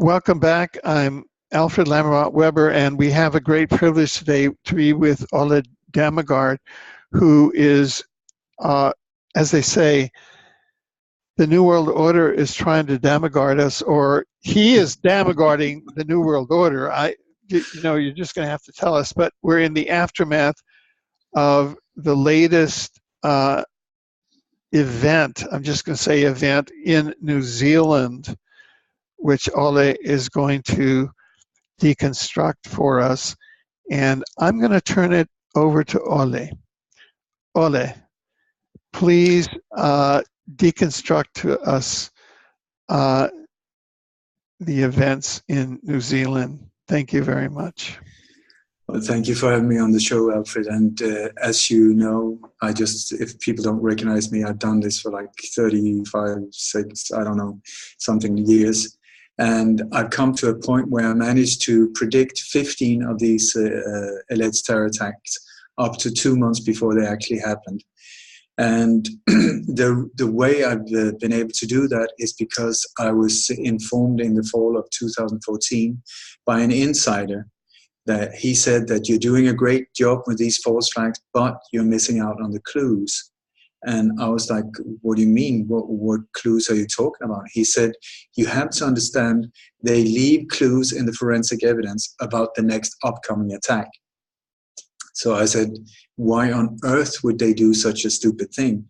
Welcome back. I'm Alfred Lambremont Webre, and we have a great privilege today to be with Dammegard, who is, as they say, the New World Order is trying to Dammegard us, or he is Dammegarding the New World Order. You're just going to have to tell us, but we're in the aftermath of the latest event. I'm just going to say event in New Zealand, which Ole is going to deconstruct for us. And I'm going to turn it over to Ole. Ole, please deconstruct to us the events in New Zealand. Thank you very much. Well, thank you for having me on the show, Alfred. And as you know, if people don't recognize me, I've done this for like 35, 6, I don't know, something years. And I've come to a point where I managed to predict 15 of these alleged terror attacks up to 2 months before they actually happened. And the way I've been able to do that is because I was informed in the fall of 2014 by an insider that he said that you're doing a great job with these false flags, but you're missing out on the clues. And I was like, what do you mean? What clues are you talking about? He said, you have to understand they leave clues in the forensic evidence about the next upcoming attack. So I said, why on earth would they do such a stupid thing?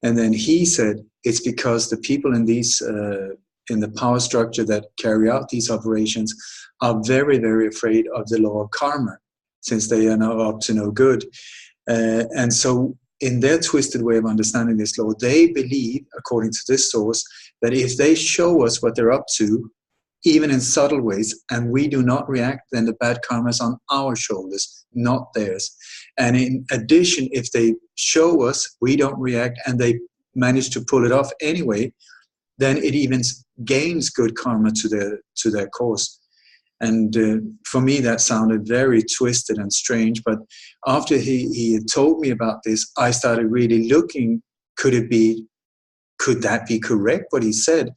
And then he said, it's because the people in these in the power structure that carry out these operations are very, very afraid of the law of karma, since they are now up to no good. And so in their twisted way of understanding this law, they believe, according to this source, that if they show us what they're up to, even in subtle ways, and we do not react, then the bad karma is on our shoulders, not theirs. And in addition, if they show us, we don't react, and they manage to pull it off anyway, then it even gains good karma to their cause. And for me, that sounded very twisted and strange. But after he had told me about this, I started really looking, could that be correct, what he said?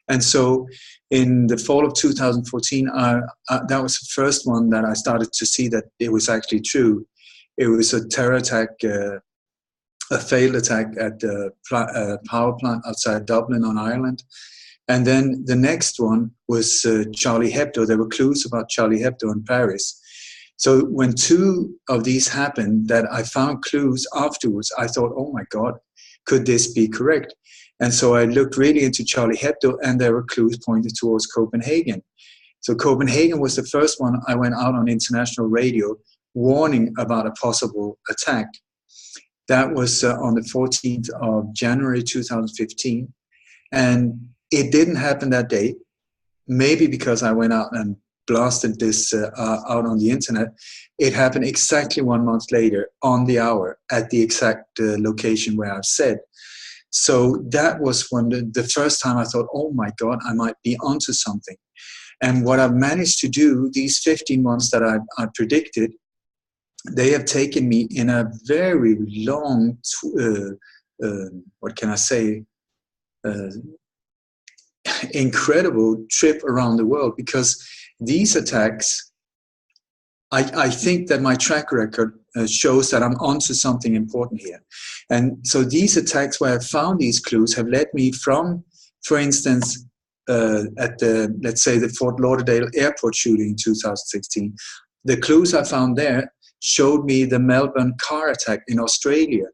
And so in the fall of 2014, that was the first one that I started to see that it was actually true. It was a terror attack, a failed attack at the power plant outside Dublin on Ireland. And then the next one was Charlie Hebdo. There were clues about Charlie Hebdo in Paris. So when 2 of these happened, that I found clues afterwards, I thought, oh my God, could this be correct? And so I looked really into Charlie Hebdo, and there were clues pointed towards Copenhagen. So Copenhagen was the first one I went out on international radio warning about a possible attack. That was on the 14th of January 2015. And it didn't happen that day, maybe because I went out and blasted this out on the internet. It happened exactly 1 month later, on the hour, at the exact location where I've said. So that was when the first time I thought, oh my God, I might be onto something. And what I've managed to do, these 15 months that I predicted, they have taken me in a very long, incredible trip around the world, because these attacks, I think that my track record shows that I'm onto something important here. And so these attacks where I found these clues have led me from, for instance, at let's say the Fort Lauderdale airport shooting in 2016, the clues I found there showed me the Melbourne car attack in Australia.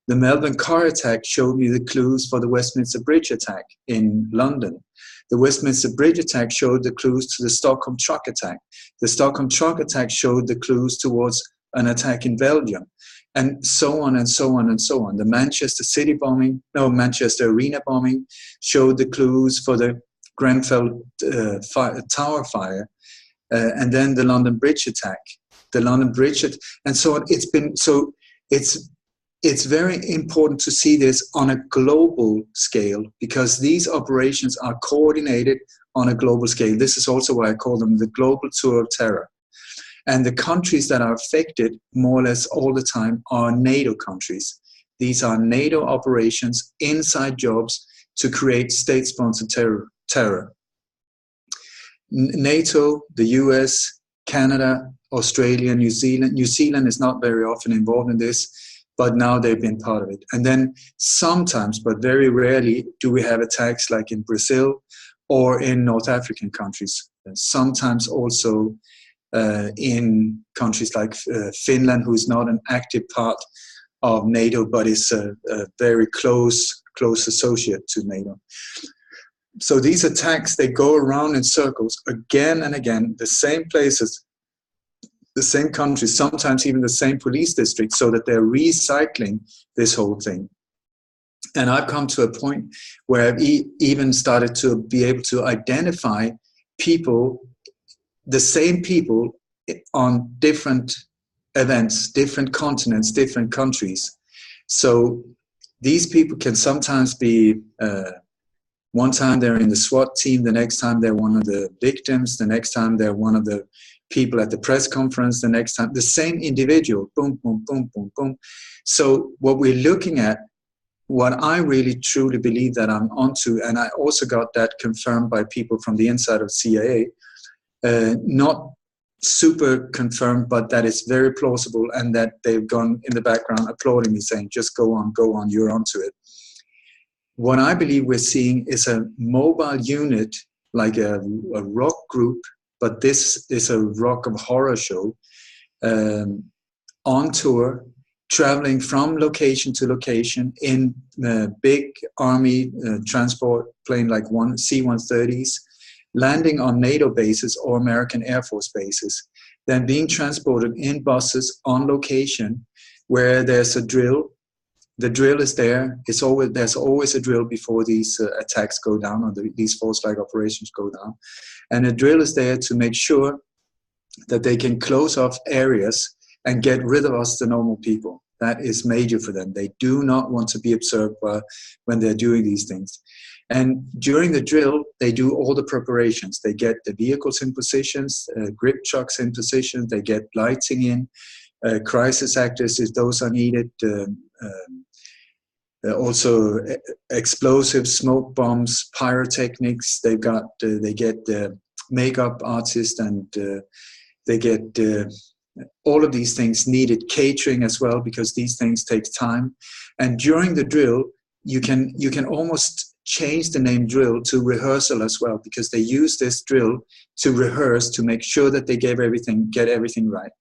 The Melbourne car attack showed me the clues for the Westminster Bridge attack in London. The Westminster Bridge attack showed the clues to the Stockholm truck attack. The Stockholm truck attack showed the clues towards an attack in Belgium, and so on and so on and so on. The Manchester Arena bombing showed the clues for the Grenfell Tower fire, and then the London Bridge attack, and so on. It's very important to see this on a global scale, because these operations are coordinated on a global scale. This is also why I call them the global tour of terror. And the countries that are affected more or less all the time are NATO countries. These are NATO operations, inside jobs to create state-sponsored terror. NATO, the US, Canada, Australia, New Zealand. New Zealand is not very often involved in this, but now they've been part of it. And then sometimes, but very rarely, do we have attacks like in Brazil or in North African countries. Sometimes also in countries like Finland, who is not an active part of NATO, but is a very close associate to NATO. So these attacks, they go around in circles again and again, the same places, the same countries, sometimes even the same police districts, so that they're recycling this whole thing. And I've come to a point where I've even started to be able to identify people, the same people on different events, different continents, different countries. So these people can sometimes be, one time they're in the SWAT team, the next time they're one of the victims, the next time they're one of the people at the press conference, the next time, the same individual, boom, boom, boom, boom, boom. So what we're looking at, what I really truly believe that I'm onto, and I also got that confirmed by people from the inside of CIA, not super confirmed, but that it's very plausible, and that they've gone in the background applauding me, saying, just go on, you're onto it. What I believe we're seeing is a mobile unit, like a rock group, but this is a rock of horror show, on tour, traveling from location to location in a big army transport plane like C-130s, landing on NATO bases or American Air Force bases, then being transported in buses on location where there's a drill. The drill is there. There's always a drill before these attacks go down, or these false flag operations go down. And a drill is there to make sure that they can close off areas and get rid of us, the normal people. That is major for them. They do not want to be observed when they're doing these things. And during the drill, they do all the preparations. They get the vehicles in positions, grip trucks in position, they get lighting in, crisis actors if those are needed, also explosives, smoke bombs, pyrotechnics. They get the makeup artist, and they get all of these things needed, catering as well, because these things take time. And during the drill, you can almost change the name drill to rehearsal as well, because they use this drill to rehearse, to make sure that they get everything right.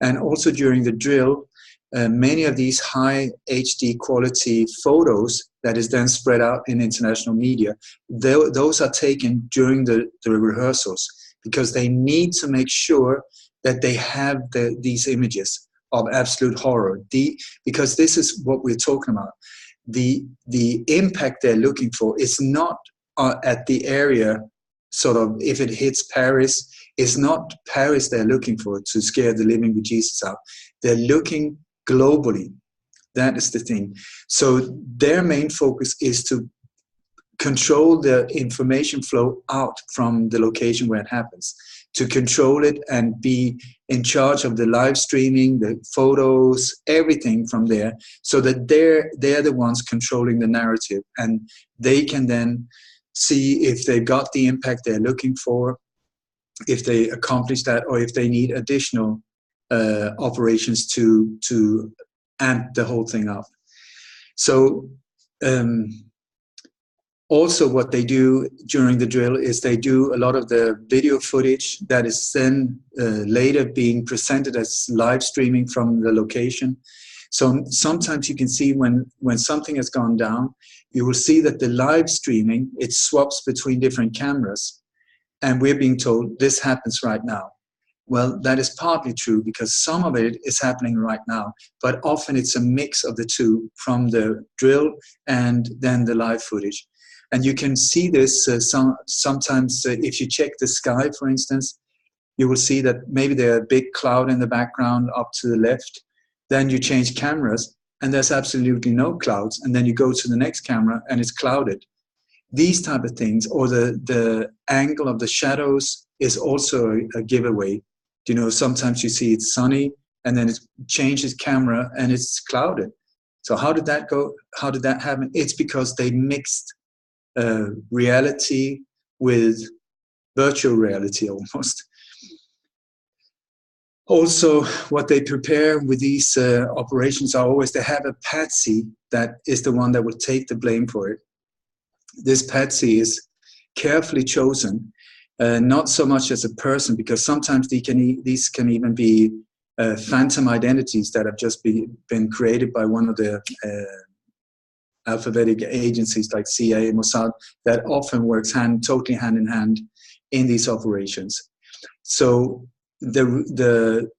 And also during the drill, many of these high HD quality photos that is then spread out in international media, those are taken during the rehearsals, because they need to make sure that they have these images of absolute horror. Because this is what we're talking about. The impact they're looking for is not at the area, sort of, if it hits Paris, it's not Paris they're looking for to scare the living bejesus out. They're looking globally. That is the thing. So their main focus is to control the information flow out from the location where it happens, to control it and be in charge of the live streaming, the photos, everything from there, so that they're the ones controlling the narrative, and they can then see if they've got the impact they're looking for, if they accomplish that, or if they need additional operations to amp the whole thing up. So also what they do during the drill is they do a lot of the video footage that is then later being presented as live streaming from the location. So sometimes you can see when something has gone down, you will see that the live streaming, it swaps between different cameras, and we're being told this happens right now. Well, that is partly true, because some of it is happening right now, but often it's a mix of the two, from the drill and then the live footage. And you can see this sometimes if you check the sky, for instance, you will see that maybe there's a big cloud in the background up to the left. Then you change cameras and there's absolutely no clouds. And then you go to the next camera and it's clouded. These type of things, or the angle of the shadows is also a giveaway. You know, sometimes you see it's sunny and then it changes camera and it's clouded. So how did that go? How did that happen? It's because they mixed reality with virtual reality almost. Also, what they prepare with these operations are always they have a patsy that is the one that will take the blame for it. This patsy is carefully chosen, not so much as a person, because sometimes these can even be phantom identities that have just been created by one of the alphabetic agencies like CIA, Mossad, that often works totally hand in hand in these operations. So the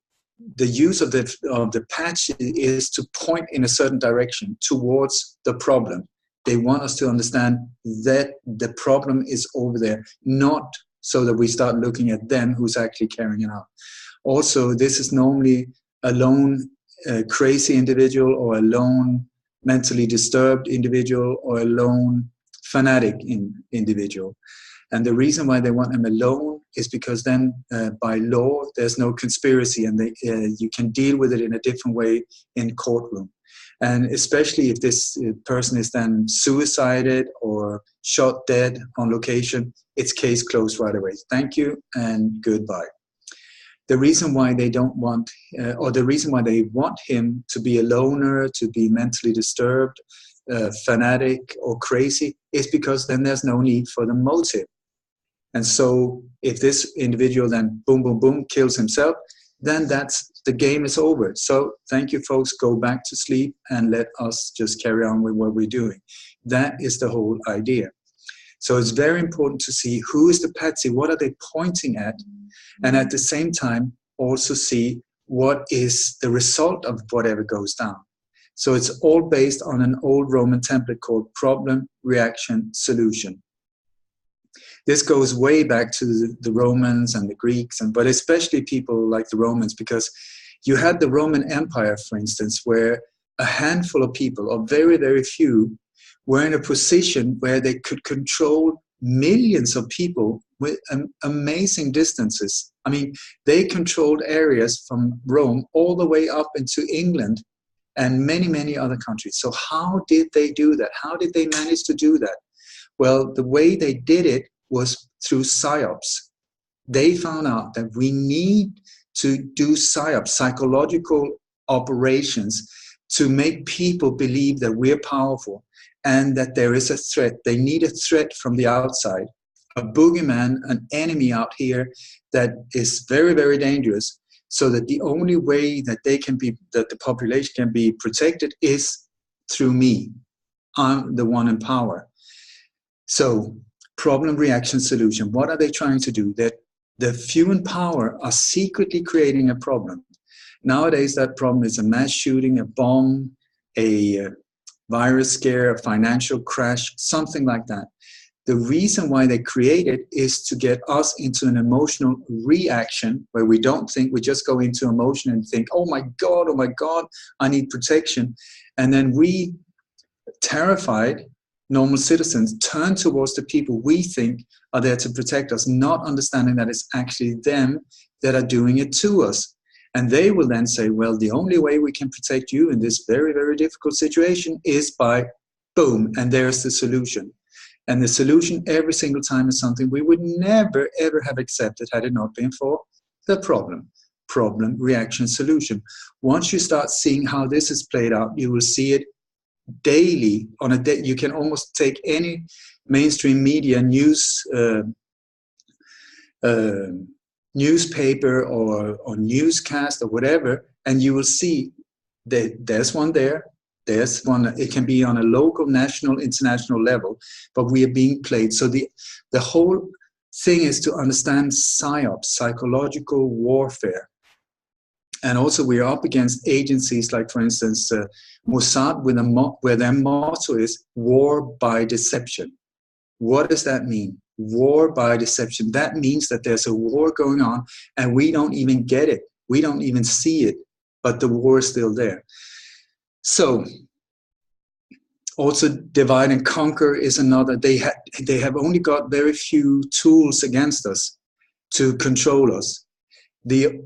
use of the patch is to point in a certain direction towards the problem. They want us to understand that the problem is over there, not so that we start looking at them who's actually carrying it out. Also, this is normally a lone crazy individual, or a lone mentally disturbed individual, or a lone fanatic individual. And the reason why they want them alone is because then by law, there's no conspiracy, and you can deal with it in a different way in courtroom. And especially if this person is then suicided or shot dead on location, it's case closed right away. Thank you and goodbye. The reason why they don't want, or the reason why they want him to be a loner, to be mentally disturbed, fanatic or crazy, is because then there's no need for the motive. And so if this individual then boom, boom, boom, kills himself, then the game is over. So thank you, folks, go back to sleep and let us just carry on with what we're doing. That is the whole idea. So it's very important to see who is the patsy, what are they pointing at, and at the same time also see what is the result of whatever goes down. So it's all based on an old Roman template called problem, reaction, solution. This goes way back to the Romans and the Greeks, but especially people like the Romans, because you had the Roman Empire, for instance, where a handful of people, or very, very few, were in a position where they could control millions of people with amazing distances. I mean, they controlled areas from Rome all the way up into England and many, many other countries. So how did they do that? How did they manage to do that? Well, the way they did it was through psyops. They found out that we need to do psyops, psychological operations, to make people believe that we're powerful and that there is a threat. They need a threat from the outside, a boogeyman, an enemy out here that is very, very dangerous, so that the only way that that the population can be protected is through me. I'm the one in power. So problem, reaction, solution. What are they trying to do? That the few in power are secretly creating a problem. Nowadays, that problem is a mass shooting, a bomb, a virus scare, a financial crash, something like that. The reason why they create it is to get us into an emotional reaction where we don't think, we just go into emotion and think, oh my God, I need protection. And then we, terrified, normal citizens, turn towards the people we think are there to protect us, not understanding that it's actually them that are doing it to us. And they will then say, well, the only way we can protect you in this very, very difficult situation is by boom, and there's the solution. And the solution every single time is something we would never, ever have accepted had it not been for the problem. Problem, reaction, solution. Once you start seeing how this is played out, you will see it daily on a day. You can almost take any mainstream media news newspaper or newscast or whatever, and you will see that there's one there, there's one. It can be on a local, national, international level, but we are being played. So the whole thing is to understand psyops, psychological warfare. And also we are up against agencies like, for instance, Mossad, where their motto is war by deception. What does that mean? War by deception. That means that there's a war going on and we don't even get it. We don't even see it, but the war is still there. So also divide and conquer is another. They have only got very few tools against us to control us. The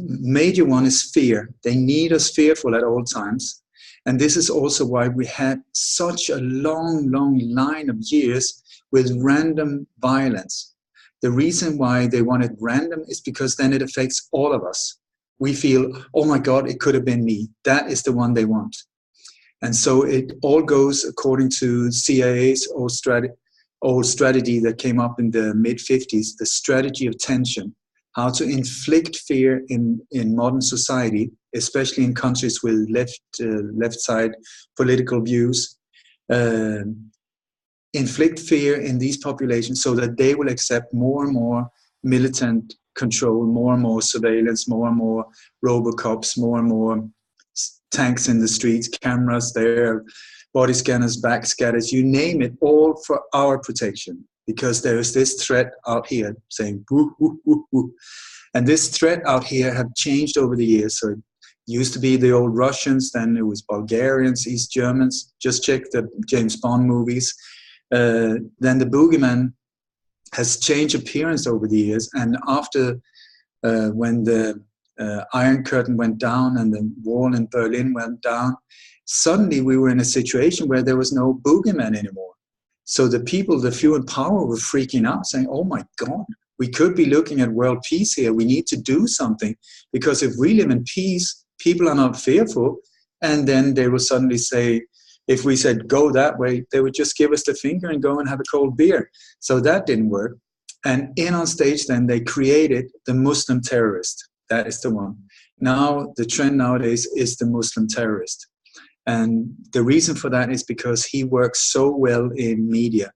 major one is fear. They need us fearful at all times. And this is also why we had such a long, long line of years with random violence. The reason why they want it random is because then it affects all of us. We feel, oh my God, it could have been me. That is the one they want. And so it all goes according to CIA's old strategy that came up in the mid-50s, the strategy of tension, how to inflict fear in modern society, especially in countries with left side political views, inflict fear in these populations so that they will accept more and more militant control, more and more surveillance, more and more robocops, more and more tanks in the streets, cameras there, body scanners, backscatters, you name it, all for our protection. Because there is this threat out here saying, woo, woo, woo, woo. And this threat out here have changed over the years. So it used to be the old Russians, then it was Bulgarians, East Germans. Just check the James Bond movies. Then the boogeyman has changed appearance over the years. And after when the Iron Curtain went down and the wall in Berlin went down, suddenly we were in a situation where there was no boogeyman anymore. So the people, the few in power, were freaking out, saying, oh my God, we could be looking at world peace here. We need to do something, because if we live in peace, people are not fearful. And then they will suddenly say, if we said go that way, they would just give us the finger and go and have a cold beer. So that didn't work. And in on stage then, they created the Muslim terrorist. That is the one. Now, the trend nowadays is the Muslim terrorist. And the reason for that is because he works so well in media.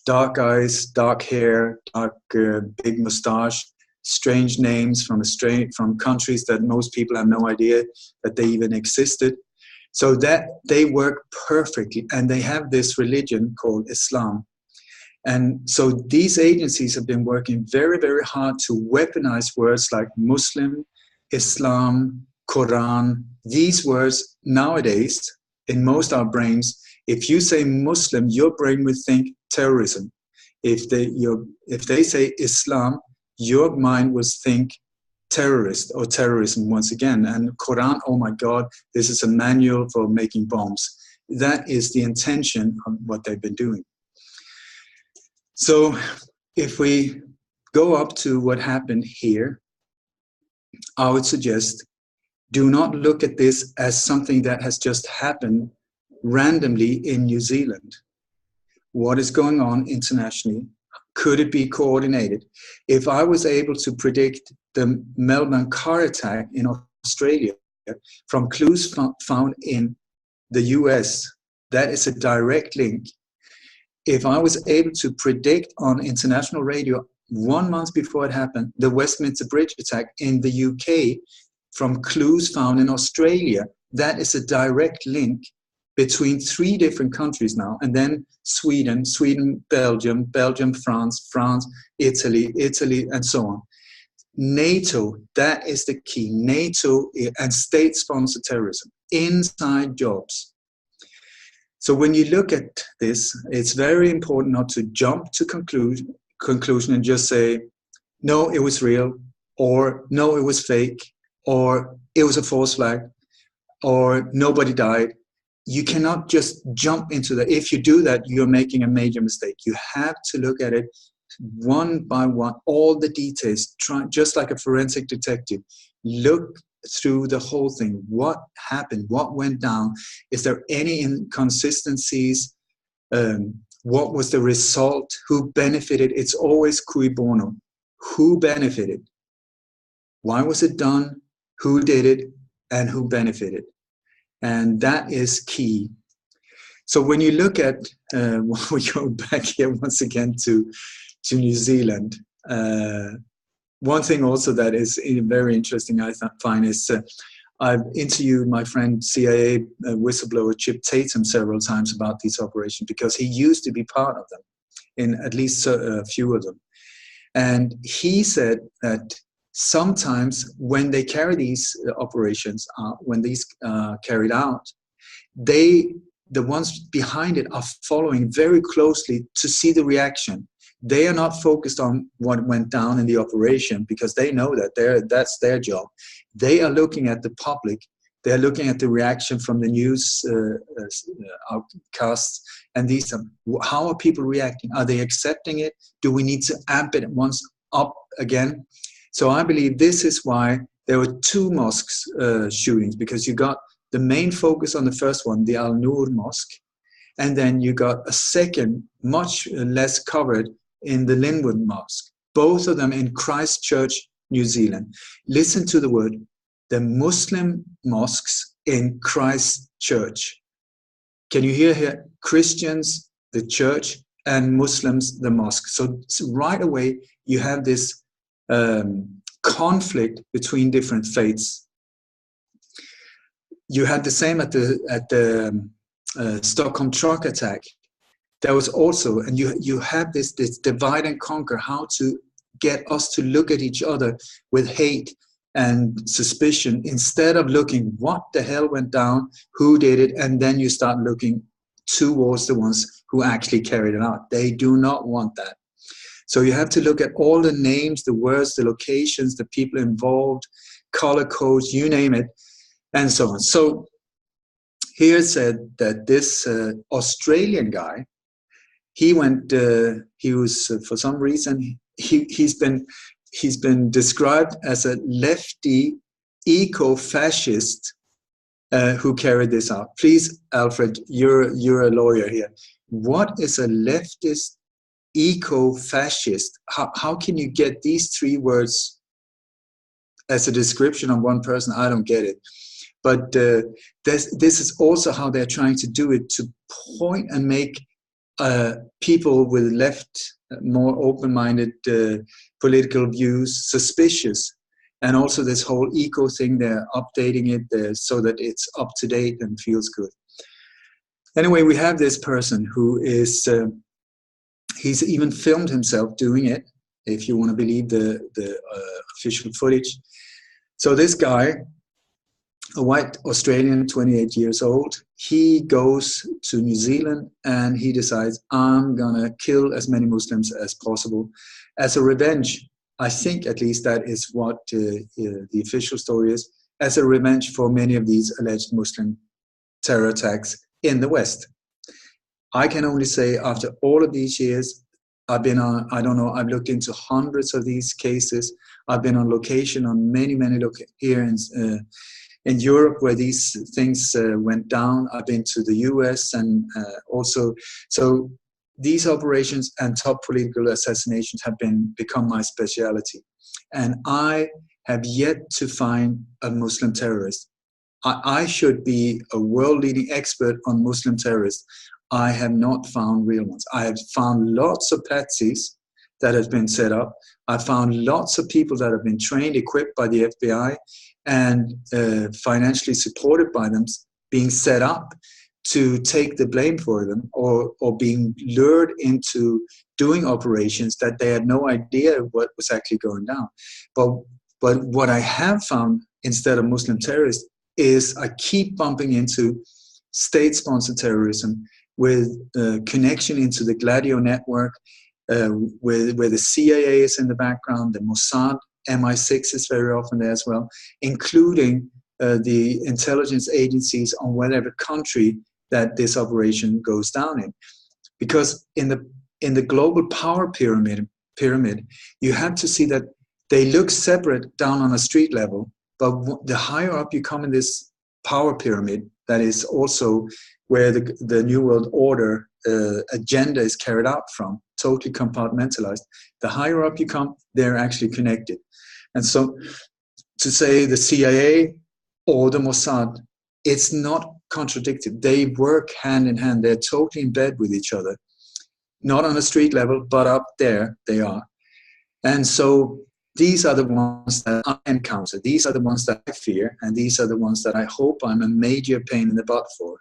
Dark eyes, dark hair, dark big mustache, strange names from countries that most people have no idea that they even existed. So that they work perfectly, and they have this religion called Islam. And so these agencies have been working very, very hard to weaponize words like Muslim, Islam, Quran. These words nowadays, in most of our brains, if you say Muslim, your brain would think terrorism. If they say Islam, your mind would think terrorist or terrorism once again. And Quran, oh my God, this is a manual for making bombs. That is the intention of what they've been doing. So if we go up to what happened here, I would suggest, do not look at this as something that has just happened randomly in New Zealand. What is going on internationally? Could it be coordinated? If I was able to predict the Melbourne car attack in Australia from clues found in the US, that is a direct link. If I was able to predict on international radio 1 month before it happened, the Westminster Bridge attack in the UK from clues found in Australia, that is a direct link between 3 different countries now, and then Sweden, Belgium, France, Italy, and so on. NATO, that is the key. NATO and state-sponsored terrorism, inside jobs. So when you look at this, it's very important not to jump to conclusion and just say, no, it was real, or no, it was fake, or it was a false flag, or nobody died. You cannot just jump into that. If you do that, you're making a major mistake. You have to look at it one by one, all the details, just like a forensic detective. Look through the whole thing. What happened? What went down? Is there any inconsistencies? What was the result? Who benefited? It's always cui bono. Who benefited? Why was it done? Who did it? And who benefited? And that is key. So when you look at, we go back here once again to New Zealand. One thing also that is very interesting, I find, is I've interviewed my friend CIA whistleblower Chip Tatum several times about these operations, because he used to be part of them, in at least a few of them. And he said that sometimes when they carry these operations out, when these carried out, the ones behind it are following very closely to see the reaction. They are not focused on what went down in the operation, because they know that that's their job. They are looking at the public. They're looking at the reaction from the news outcasts, and how are people reacting? Are they accepting it? Do we need to amp it once up again. So I believe this is why there were two mosques shootings, because you got the main focus on the first one, the Al-Nur Mosque, and then you got a second, much less covered, in the Linwood Mosque, both of them in Christchurch, New Zealand. Listen to the word, the Muslim mosques in Christchurch. Can you hear here? Christians, the church, and Muslims, the mosque. So right away, you have this conflict between different faiths. You had the same at the Stockholm truck attack. There was also, and you have this divide and conquer, how to get us to look at each other with hate and suspicion, instead of looking what the hell went down, who did it, and then you start looking towards the ones who actually carried it out. They do not want that. So you have to look at all the names, the words, the locations, the people involved, color codes, you name it, and so on. So here it said that this Australian guy, he was for some reason, he's been described as a lefty eco-fascist who carried this out. Please, Alfred, you're a lawyer here. What is a leftist eco-fascist? How can you get these three words as a description of one person? I don't get it. But this is also how they're trying to do it, to point and make people with left, more open-minded political views suspicious. And also this whole eco thing, they're updating it so that it's up to date and feels good. Anyway, we have this person who is, he's even filmed himself doing it, if you want to believe the official footage. So this guy, a white Australian, 28 years old, he goes to New Zealand and he decides, I'm gonna kill as many Muslims as possible as a revenge. I think at least that is what the official story is, as a revenge for many of these alleged Muslim terror attacks in the West. I can only say, after all of these years, I've been on, I don't know, I've looked into hundreds of these cases. I've been on location on many here in Europe where these things went down. I've been to the US and also, so these operations and top political assassinations have become my specialty. And I have yet to find a Muslim terrorist. I should be a world-leading expert on Muslim terrorists. I have not found real ones. I have found lots of patsies that have been set up. I found lots of people that have been trained, equipped by the FBI, and financially supported by them, being set up to take the blame for them, or being lured into doing operations that they had no idea what was actually going down. But what I have found instead of Muslim terrorists is I keep bumping into state-sponsored terrorism with connection into the Gladio network, where the CIA is in the background, the Mossad, MI6 is very often there as well, including the intelligence agencies on whatever country that this operation goes down in. Because in the global power pyramid, you have to see that they look separate down on a street level, but the higher up you come in this power pyramid, that is also where the New World Order agenda is carried out from, totally compartmentalized. The higher up you come, they're actually connected. And so to say the CIA or the Mossad, it's not contradicted. They work hand in hand. They're totally in bed with each other. Not on a street level, but up there they are. And so these are the ones that I encounter. These are the ones that I fear. And these are the ones that I hope I'm a major pain in the butt for.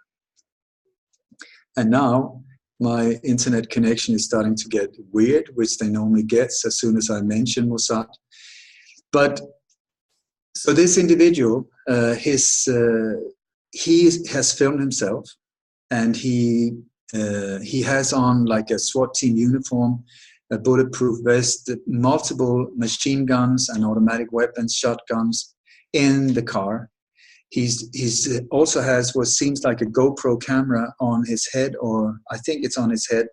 And now my internet connection is starting to get weird, which they normally gets as soon as I mention Mossad. But so this individual, he has filmed himself, and he has on like a SWAT team uniform, a bulletproof vest, multiple machine guns and automatic weapons, shotguns in the car. He's also has what seems like a GoPro camera on his head, or I think it's on his head.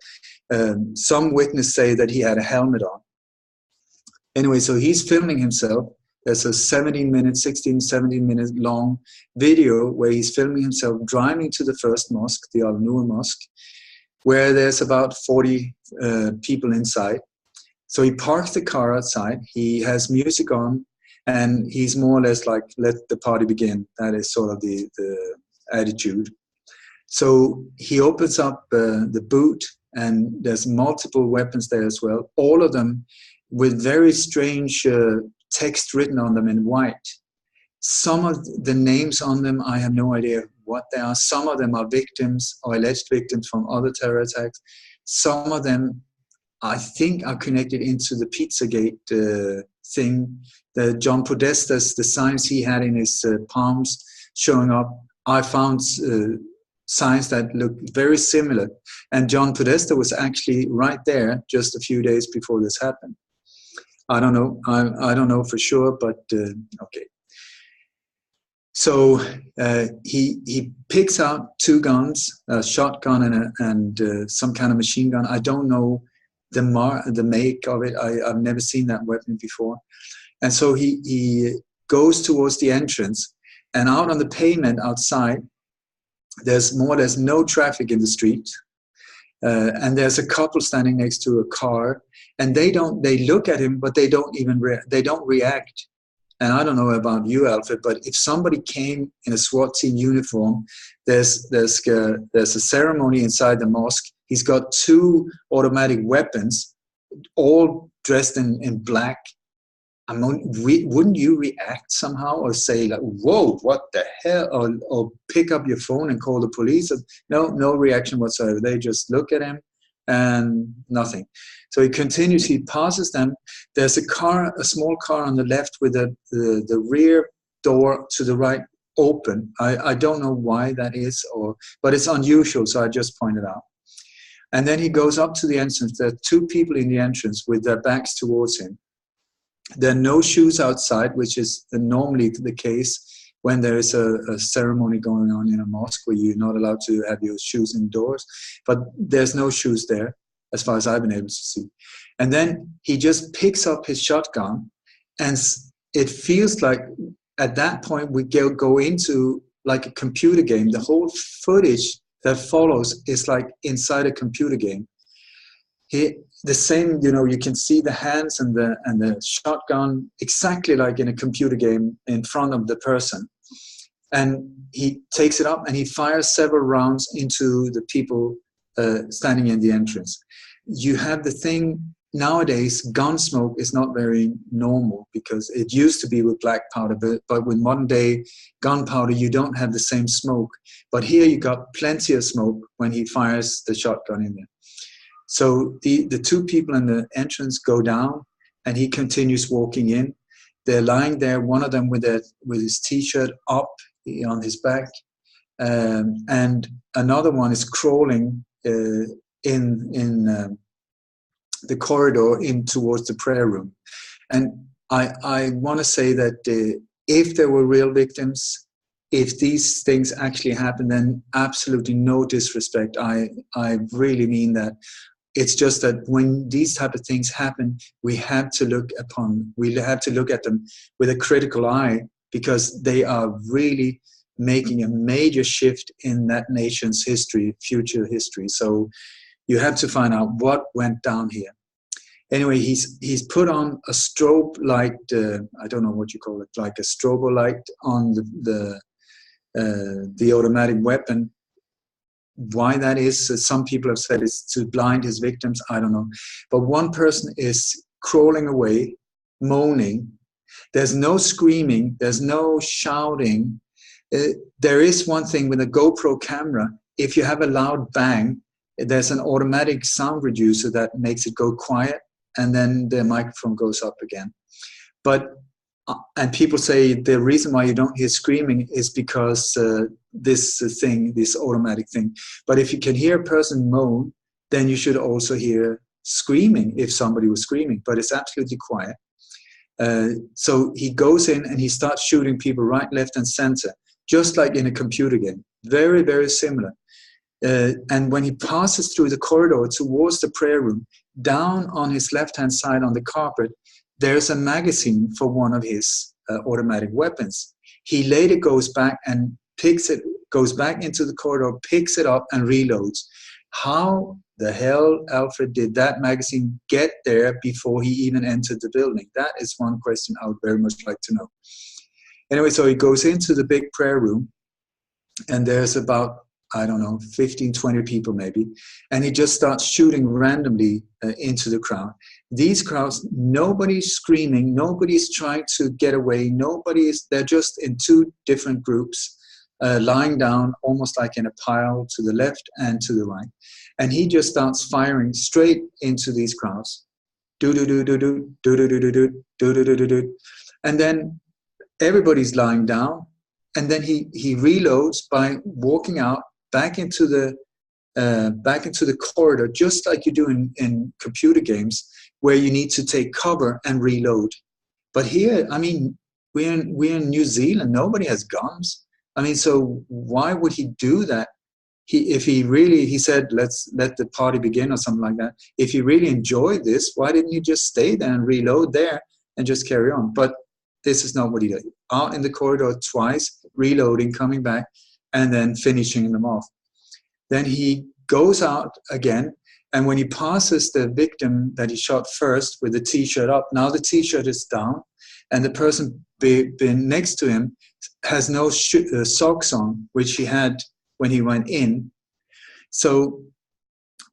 Some witnesses say that he had a helmet on. Anyway, so he's filming himself. There's a 17 minute long video where he's filming himself driving to the first mosque, the Al-Nur Mosque, where there's about 40 people inside. So he parks the car outside, he has music on, and he's more or less like, let the party begin. That is sort of the attitude. So he opens up the boot, and there's multiple weapons there as well, all of them with very strange text written on them in white. Some of the names on them, I have no idea what they are. Some of them are victims or alleged victims from other terror attacks. Some of them, I think, are connected into the Pizzagate thing. The John Podesta's, the signs he had in his palms showing up, I found signs that look very similar. And John Podesta was actually right there just a few days before this happened. I don't know. I don't know for sure, but okay. So he picks out two guns, a shotgun and some kind of machine gun. I don't know the make of it. I've never seen that weapon before. And so he goes towards the entrance, and out on the pavement outside, there's no traffic in the street. And there's a couple standing next to a car, and they look at him, but they don't react. And I don't know about you, Alfred, but if somebody came in a SWAT team uniform, there's a ceremony inside the mosque. He's got two automatic weapons, all dressed in black. I mean, wouldn't you react somehow, or say like, "Whoa, what the hell?" or pick up your phone and call the police? No reaction whatsoever. They just look at him and nothing. So he continues. He passes them. There's a small car on the left with the rear door to the right open. I don't know why that is, but it's unusual. So I just pointed out. And then he goes up to the entrance. There are two people in the entrance with their backs towards him. There are no shoes outside, which is normally the case when there is a ceremony going on in a mosque where you're not allowed to have your shoes indoors. But there's no shoes there, as far as I've been able to see. And then he just picks up his shotgun, and it feels like at that point we go into like a computer game. The whole footage that follows is like inside a computer game. The same, you can see the hands and the shotgun exactly like in a computer game in front of the person. And he takes it up and he fires several rounds into the people standing in the entrance. You have the thing nowadays, gun smoke is not very normal because it used to be with black powder, but with modern day gunpowder, you don't have the same smoke. But here you got plenty of smoke when he fires the shotgun in there. So the two people in the entrance go down, and he continues walking in. They're lying there, one of them with his T-shirt up on his back, and another one is crawling in the corridor in towards the prayer room. And I want to say that if there were real victims, if these things actually happen, then absolutely no disrespect. I really mean that. It's just that when these type of things happen, we have to look at them with a critical eye, because they are really making a major shift in that nation's history, future history. So you have to find out what went down here. Anyway, he's put on a strobe light, I don't know what you call it, like a strobo light on the automatic weapon. Why that is, some people have said it's to blind his victims, I don't know. But one person is crawling away, moaning. There's no screaming, there's no shouting. There is one thing with a GoPro camera, if you have a loud bang, there's an automatic sound reducer that makes it go quiet, and then the microphone goes up again. And people say the reason why you don't hear screaming is because this automatic thing. But if you can hear a person moan, then you should also hear screaming if somebody was screaming, but it's absolutely quiet. So he goes in and he starts shooting people right, left, and center, just like in a computer game. Very, very similar. And when he passes through the corridor towards the prayer room, down on his left-hand side on the carpet, there's a magazine for one of his automatic weapons. He later goes back and goes back into the corridor, picks it up and reloads. How the hell Alfred did that magazine get there before he even entered the building? That is one question I would very much like to know. Anyway, so he goes into the big prayer room, and there's about, I don't know, 15, 20 people maybe, and he just starts shooting randomly into the crowd. These crowds, nobody's screaming, nobody's trying to get away, they're just in two different groups, lying down almost like in a pile to the left and to the right. And he just starts firing straight into these crowds. Do-do-do-do-do, do-do-do-do-do, do-do-do-do-do. And then everybody's lying down, and then he reloads by walking out back into the corridor, just like you do in computer games, where you need to take cover and reload. But here, I mean, we're in New Zealand. Nobody has guns. I mean, so why would he do that? He said, let's let the party begin or something like that. If he really enjoyed this, why didn't you just stay there and reload there and just carry on? But this is not what he did. Out in the corridor twice, reloading, coming back, and then finishing them off. Then he goes out again, and when he passes the victim that he shot first with the T-shirt up, now the T-shirt is down, and the person been next to him has no socks on, which he had when he went in. So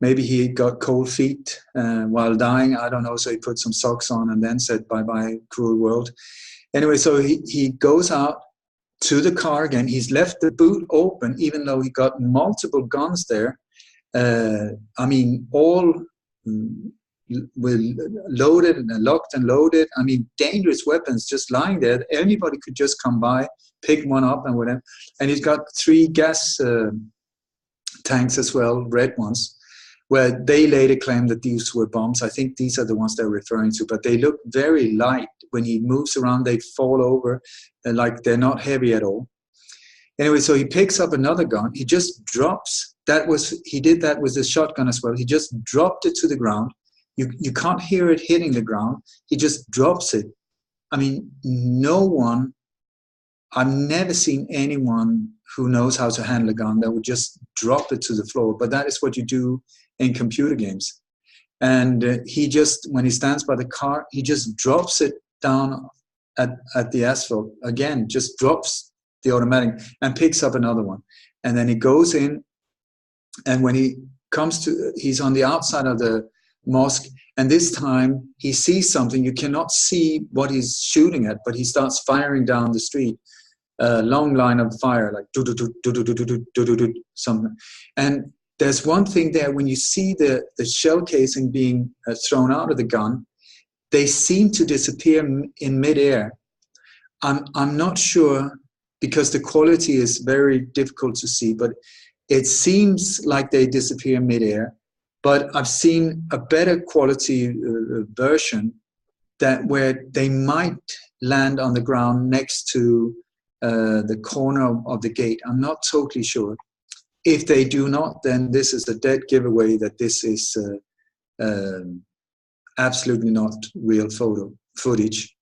maybe he got cold feet while dying, I don't know, so he put some socks on and then said, bye-bye, cruel world. Anyway, so he goes out to the car again. He's left the boot open, even though he got multiple guns there. I mean, all loaded and locked and loaded. I mean, dangerous weapons just lying there. Anybody could just come by, pick one up and whatever. And he's got 3 gas tanks as well, red ones, where they later claim that these were bombs. I think these are the ones they're referring to, but they look very light. When he moves around, they fall over, like they're not heavy at all. Anyway, so he picks up another gun. He just drops. He did that with the shotgun as well. He just dropped it to the ground. You can't hear it hitting the ground. He just drops it. I mean, I've never seen anyone who knows how to handle a gun that would just drop it to the floor. But that is what you do in computer games. And he just, when he stands by the car, he just drops it down at the asphalt. Again, just drops the automatic and picks up another one. And then he goes in, and when he comes to, he's on the outside of the mosque, and this time he sees something. You cannot see what he's shooting at, but he starts firing down the street. Long line of fire, like do-do-do-do-do-do-do-do-do, something. And there's one thing there, when you see the shell casing being thrown out of the gun, they seem to disappear in midair. I'm not sure, because the quality is very difficult to see, but it seems like they disappear midair. But I've seen a better quality version where they might land on the ground next to the corner of the gate. I'm not totally sure. If they do not, then this is a dead giveaway that this is absolutely not real footage.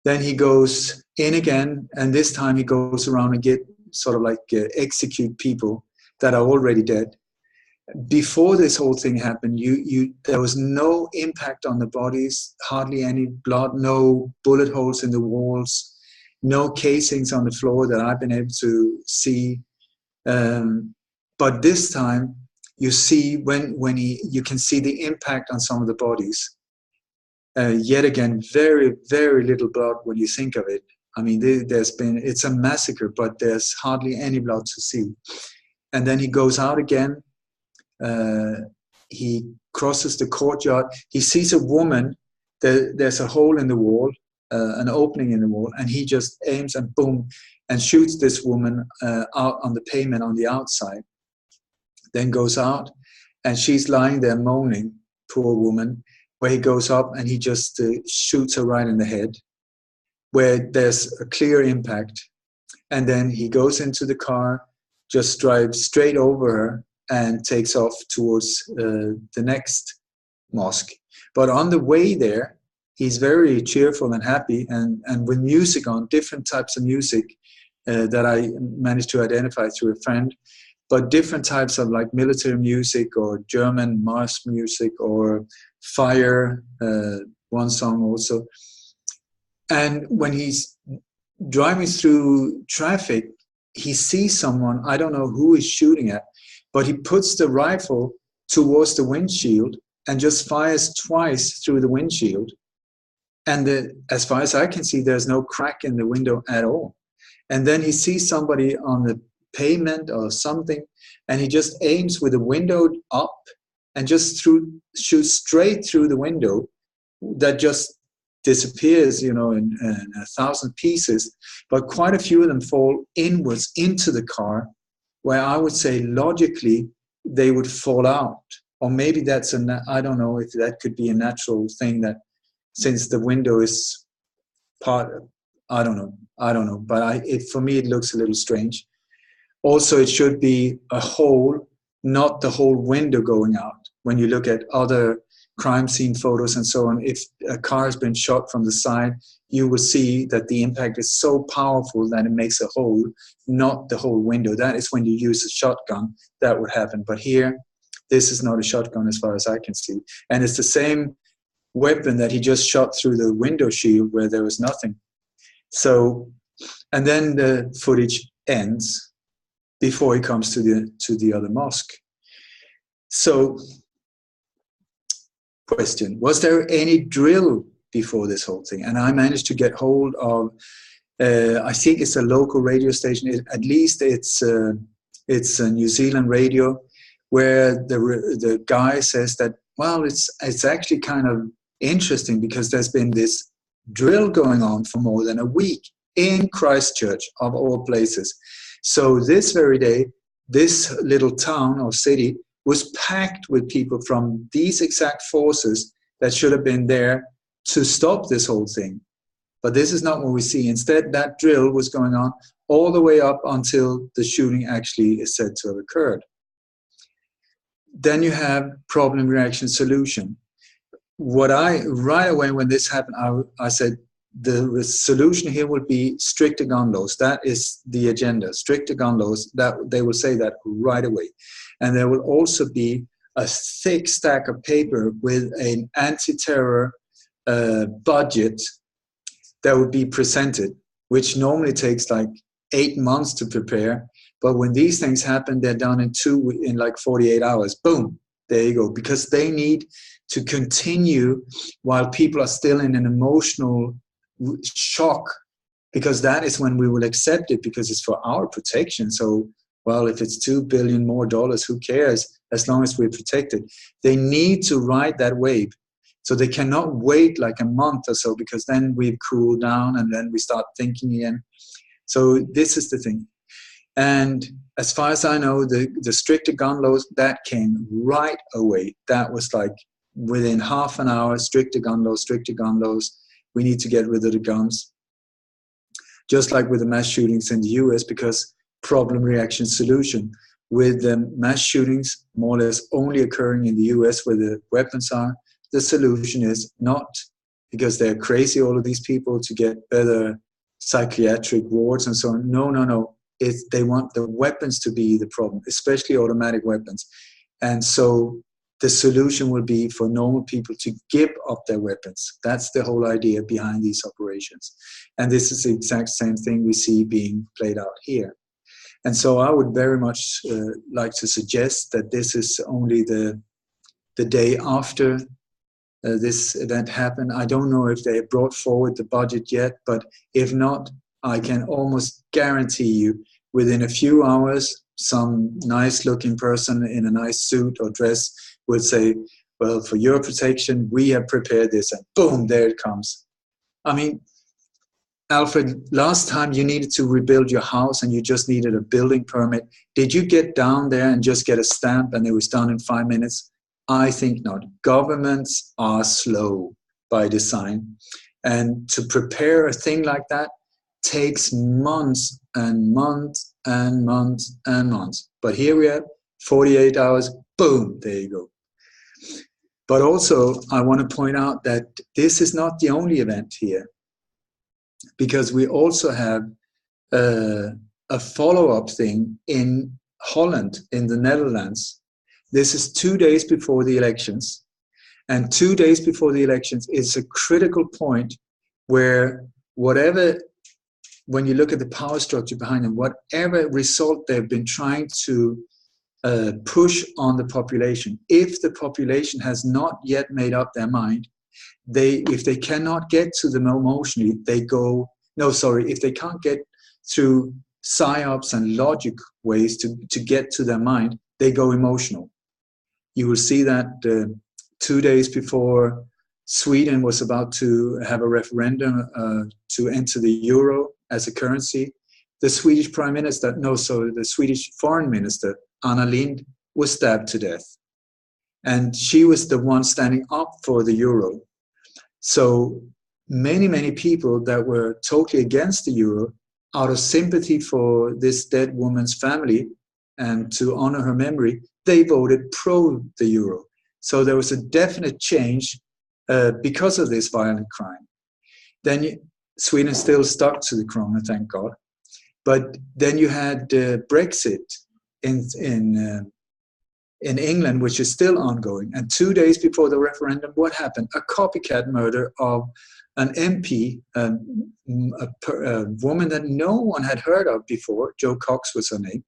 Then he goes in again, and this time he goes around and execute people that are already dead. Before this whole thing happened, there was no impact on the bodies, hardly any blood, no bullet holes in the walls, no casings on the floor that I've been able to see. But this time, you see you can see the impact on some of the bodies. Yet again, very, very little blood when you think of it. I mean, it's a massacre, but there's hardly any blood to see. And then he goes out again. He crosses the courtyard. He sees a woman. There's a hole in the wall, an opening in the wall, and he just aims and boom, and shoots this woman out on the pavement on the outside. Then goes out, and she's lying there moaning, poor woman, where he goes up and he just shoots her right in the head, where there's a clear impact. And then he goes into the car, just drives straight over her and takes off towards the next mosque. But on the way there, he's very cheerful and happy, and with music on, different types of music that I managed to identify through a friend, but different types of like military music or German march music or fire, one song also. And when he's driving through traffic, he sees someone, I don't know who he's shooting at, but he puts the rifle towards the windshield and just fires twice through the windshield. And as far as I can see, there's no crack in the window at all. And then he sees somebody on the pavement or something, and he just aims with the window up and just shoots straight through the window. That just disappears, in 1,000 pieces. But quite a few of them fall inwards into the car, where I would say logically they would fall out. Or maybe that's I don't know if that could be a natural thing, that since the window is part, I don't know. But for me, it looks a little strange. Also, it should be a hole, not the whole window going out. When you look at other crime scene photos and so on, if a car has been shot from the side, you will see that the impact is so powerful that it makes a hole, not the whole window. That is when you use a shotgun, that would happen. But here, this is not a shotgun as far as I can see. And it's the same weapon that he just shot through the window shield where there was nothing. So, and then the footage ends before he comes to the other mosque. So, question, was there any drill before this whole thing? And I managed to get hold of, I think it's a local radio station, at least it's a New Zealand radio, where the guy says that, well, it's actually kind of interesting because there's been this drill going on for more than a week in Christchurch, of all places. So this very day, this little town or city was packed with people from these exact forces that should have been there to stop this whole thing. But this is not what we see. Instead, that drill was going on all the way up until the shooting actually is said to have occurred. Then you have problem, reaction, solution. Right away when this happened, I said, the solution here would be stricter gun laws. That is the agenda, stricter gun laws. That they will say that right away. And there will also be a thick stack of paper with an anti-terror budget that would be presented, which normally takes like 8 months to prepare. But when these things happen, they're done in like 48 hours. Boom, there you go. Because they need to continue while people are still in an emotional shock, because that is when we will accept it, because it's for our protection. So, well, if it's $2 billion more, who cares, as long as we're protected. They need to ride that wave. So they cannot wait like a month or so, because then we cool down and then we start thinking again. So this is the thing. And as far as I know, the stricter gun laws, that came right away. That was like within half an hour, stricter gun laws. We need to get rid of the guns. Just like with the mass shootings in the US, because problem, reaction, solution. With the mass shootings more or less only occurring in the US where the weapons are, the solution is not because they're crazy, all of these people, to get better psychiatric wards and so on. No. They want the weapons to be the problem, especially automatic weapons. And so the solution will be for normal people to give up their weapons. That's the whole idea behind these operations. And this is the exact same thing we see being played out here. And so I would very much like to suggest that this is only the day after this event happened. I don't know if they brought forward the budget yet, but if not, I can almost guarantee you within a few hours, some nice looking person in a nice suit or dress will say, well, for your protection, we have prepared this, and boom, there it comes. I mean, Alfred, last time you needed to rebuild your house and you just needed a building permit. Did you get down there and just get a stamp and it was done in 5 minutes? I think not. Governments are slow by design. And to prepare a thing like that takes months and months and months and months. But here we are, 48 hours, boom, there you go. But also, I want to point out that this is not the only event here, because we also have a follow-up thing in Holland, in the Netherlands. This is 2 days before the elections. And 2 days before the elections is a critical point where when you look at the power structure behind them, whatever result they've been trying to push on the population, if the population has not yet made up their mind, if they cannot get to them emotionally, if they can't get through psyops and logic ways to get to their mind, they go emotional. You will see that 2 days before Sweden was about to have a referendum to enter the euro as a currency, the Swedish the Swedish foreign minister, Anna Lindh, was stabbed to death. And she was the one standing up for the euro. So many people that were totally against the euro, out of sympathy for this dead woman's family and to honor her memory, they voted pro the euro. So there was a definite change because of this violent crime. Then Sweden still stuck to the krona, thank God. But then you had Brexit in England, which is still ongoing. And 2 days before the referendum, what happened? A copycat murder of an MP, a woman that no one had heard of before. Jo Cox was her name.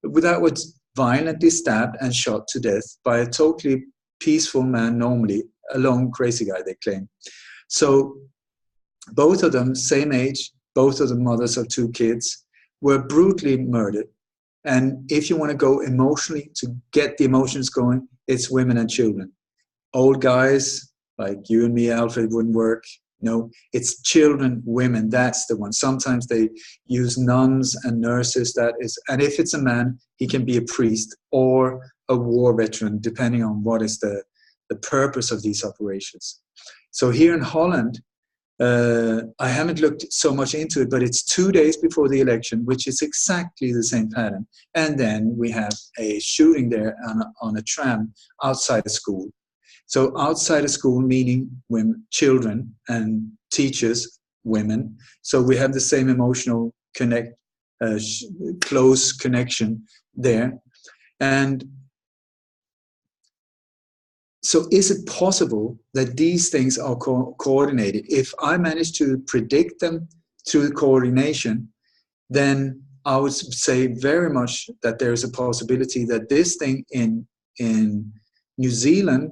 That was violently stabbed and shot to death by a totally peaceful man, normally a lone crazy guy, they claim. So both of them, same age, both of the mothers of 2 kids, were brutally murdered. And if you want to go emotionally, to get the emotions going, it's women and children. Old guys like you and me, Alfred, wouldn't work. No, it's children, women, that's the one. Sometimes they use nuns and nurses, and if it's a man, he can be a priest or a war veteran, depending on what is the purpose of these operations. So here in Holland, I haven't looked so much into it, but it's 2 days before the election, which is exactly the same pattern. And then we have a shooting there on a tram outside a school. So outside a school, meaning women, children, and teachers, women. So we have the same emotional close connection there. And so is it possible that these things are coordinated? If I manage to predict them through coordination, then I would say very much that there is a possibility that this thing in New Zealand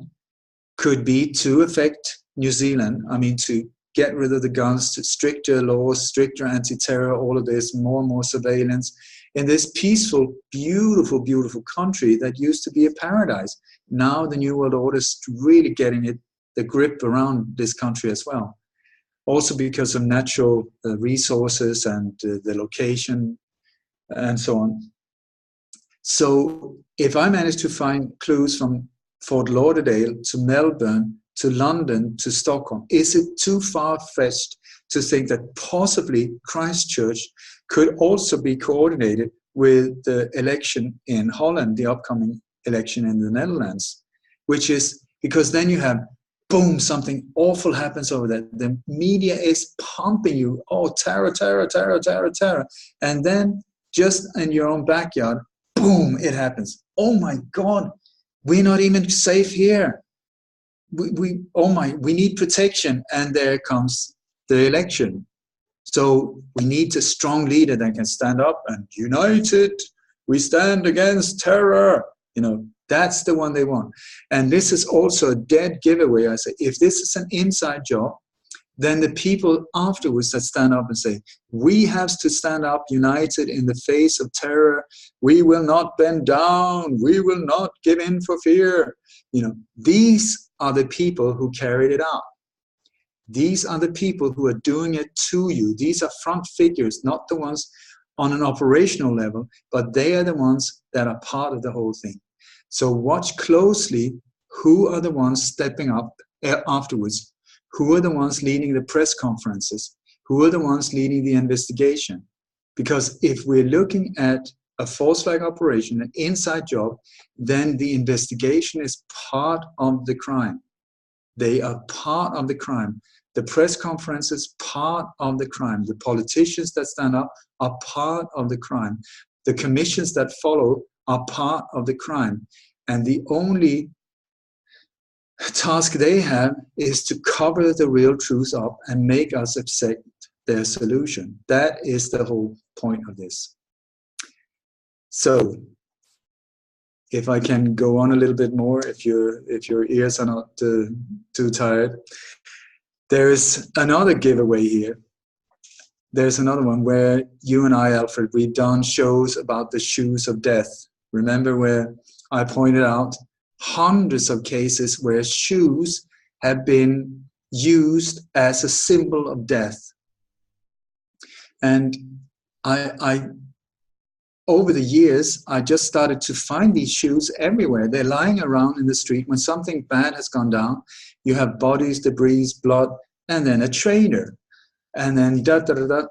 could be to affect New Zealand. I mean, to get rid of the guns, to stricter laws, stricter anti-terror, all of this, more and more surveillance in this peaceful, beautiful, beautiful country that used to be a paradise. Now the New World Order is really getting the grip around this country as well. Also because of natural resources and the location and so on. So if I manage to find clues from Fort Lauderdale to Melbourne to London to Stockholm, is it too far-fetched to think that possibly Christchurch could also be coordinated with the election in Holland, the upcoming election in the Netherlands? Which is because then you have, boom, something awful happens over there. The media is pumping you, oh, terror, terror, terror, terror, terror. And then just in your own backyard, boom, it happens. Oh my God, we're not even safe here. We need protection. And there comes the election. So we need a strong leader that can stand up and united, we stand against terror. You know, that's the one they want. And this is also a dead giveaway. I say, if this is an inside job, then the people afterwards that stand up and say, we have to stand up united in the face of terror. We will not bend down. We will not give in for fear. You know, these are the people who carried it out. These are the people who are doing it to you. These are front figures, not the ones on an operational level, but they are the ones that are part of the whole thing. So watch closely who are the ones stepping up afterwards. Who are the ones leading the press conferences? Who are the ones leading the investigation? Because if we're looking at a false flag operation, an inside job, then the investigation is part of the crime. They are part of the crime. The press conferences, part of the crime. The politicians that stand up are part of the crime. The commissions that follow are part of the crime. And the only task they have is to cover the real truth up and make us accept their solution. That is the whole point of this. So, if I can go on a little bit more, if your ears are not too tired, there is another giveaway here. There's another one where you and I, Alfred, we've done shows about the shoes of death. Remember where I pointed out hundreds of cases where shoes have been used as a symbol of death. And I over the years, I just started to find these shoes everywhere. They're lying around in the street. When something bad has gone down, you have bodies, debris, blood, and then a trainer, and then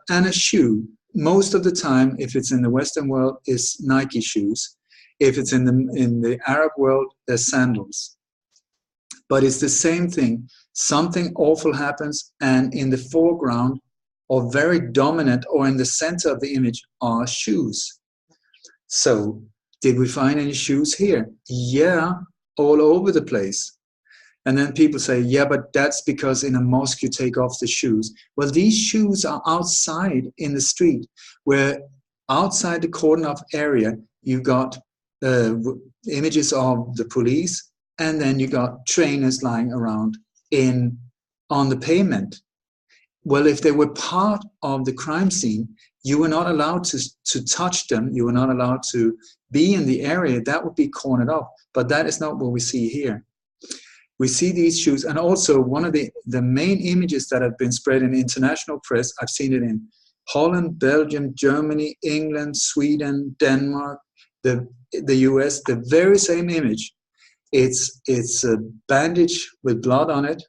and a shoe. Most of the time, if it's in the Western world, it's Nike shoes. If it's in the Arab world, they're sandals. But it's the same thing. Something awful happens, and in the foreground, or very dominant, or in the center of the image, are shoes. So, did we find any shoes here? Yeah, all over the place. And then people say, yeah, but that's because in a mosque you take off the shoes. Well, these shoes are outside in the street, where outside the cordon off area, you got images of the police, and then you got trainers lying around on the pavement. Well, if they were part of the crime scene, you were not allowed to touch them. You were not allowed to be in the area. That would be cornered off. But that is not what we see here. We see these shoes. And also one of the main images that have been spread in international press, I've seen it in Holland, Belgium, Germany, England, Sweden, Denmark, the US, the very same image. It's a bandage with blood on it.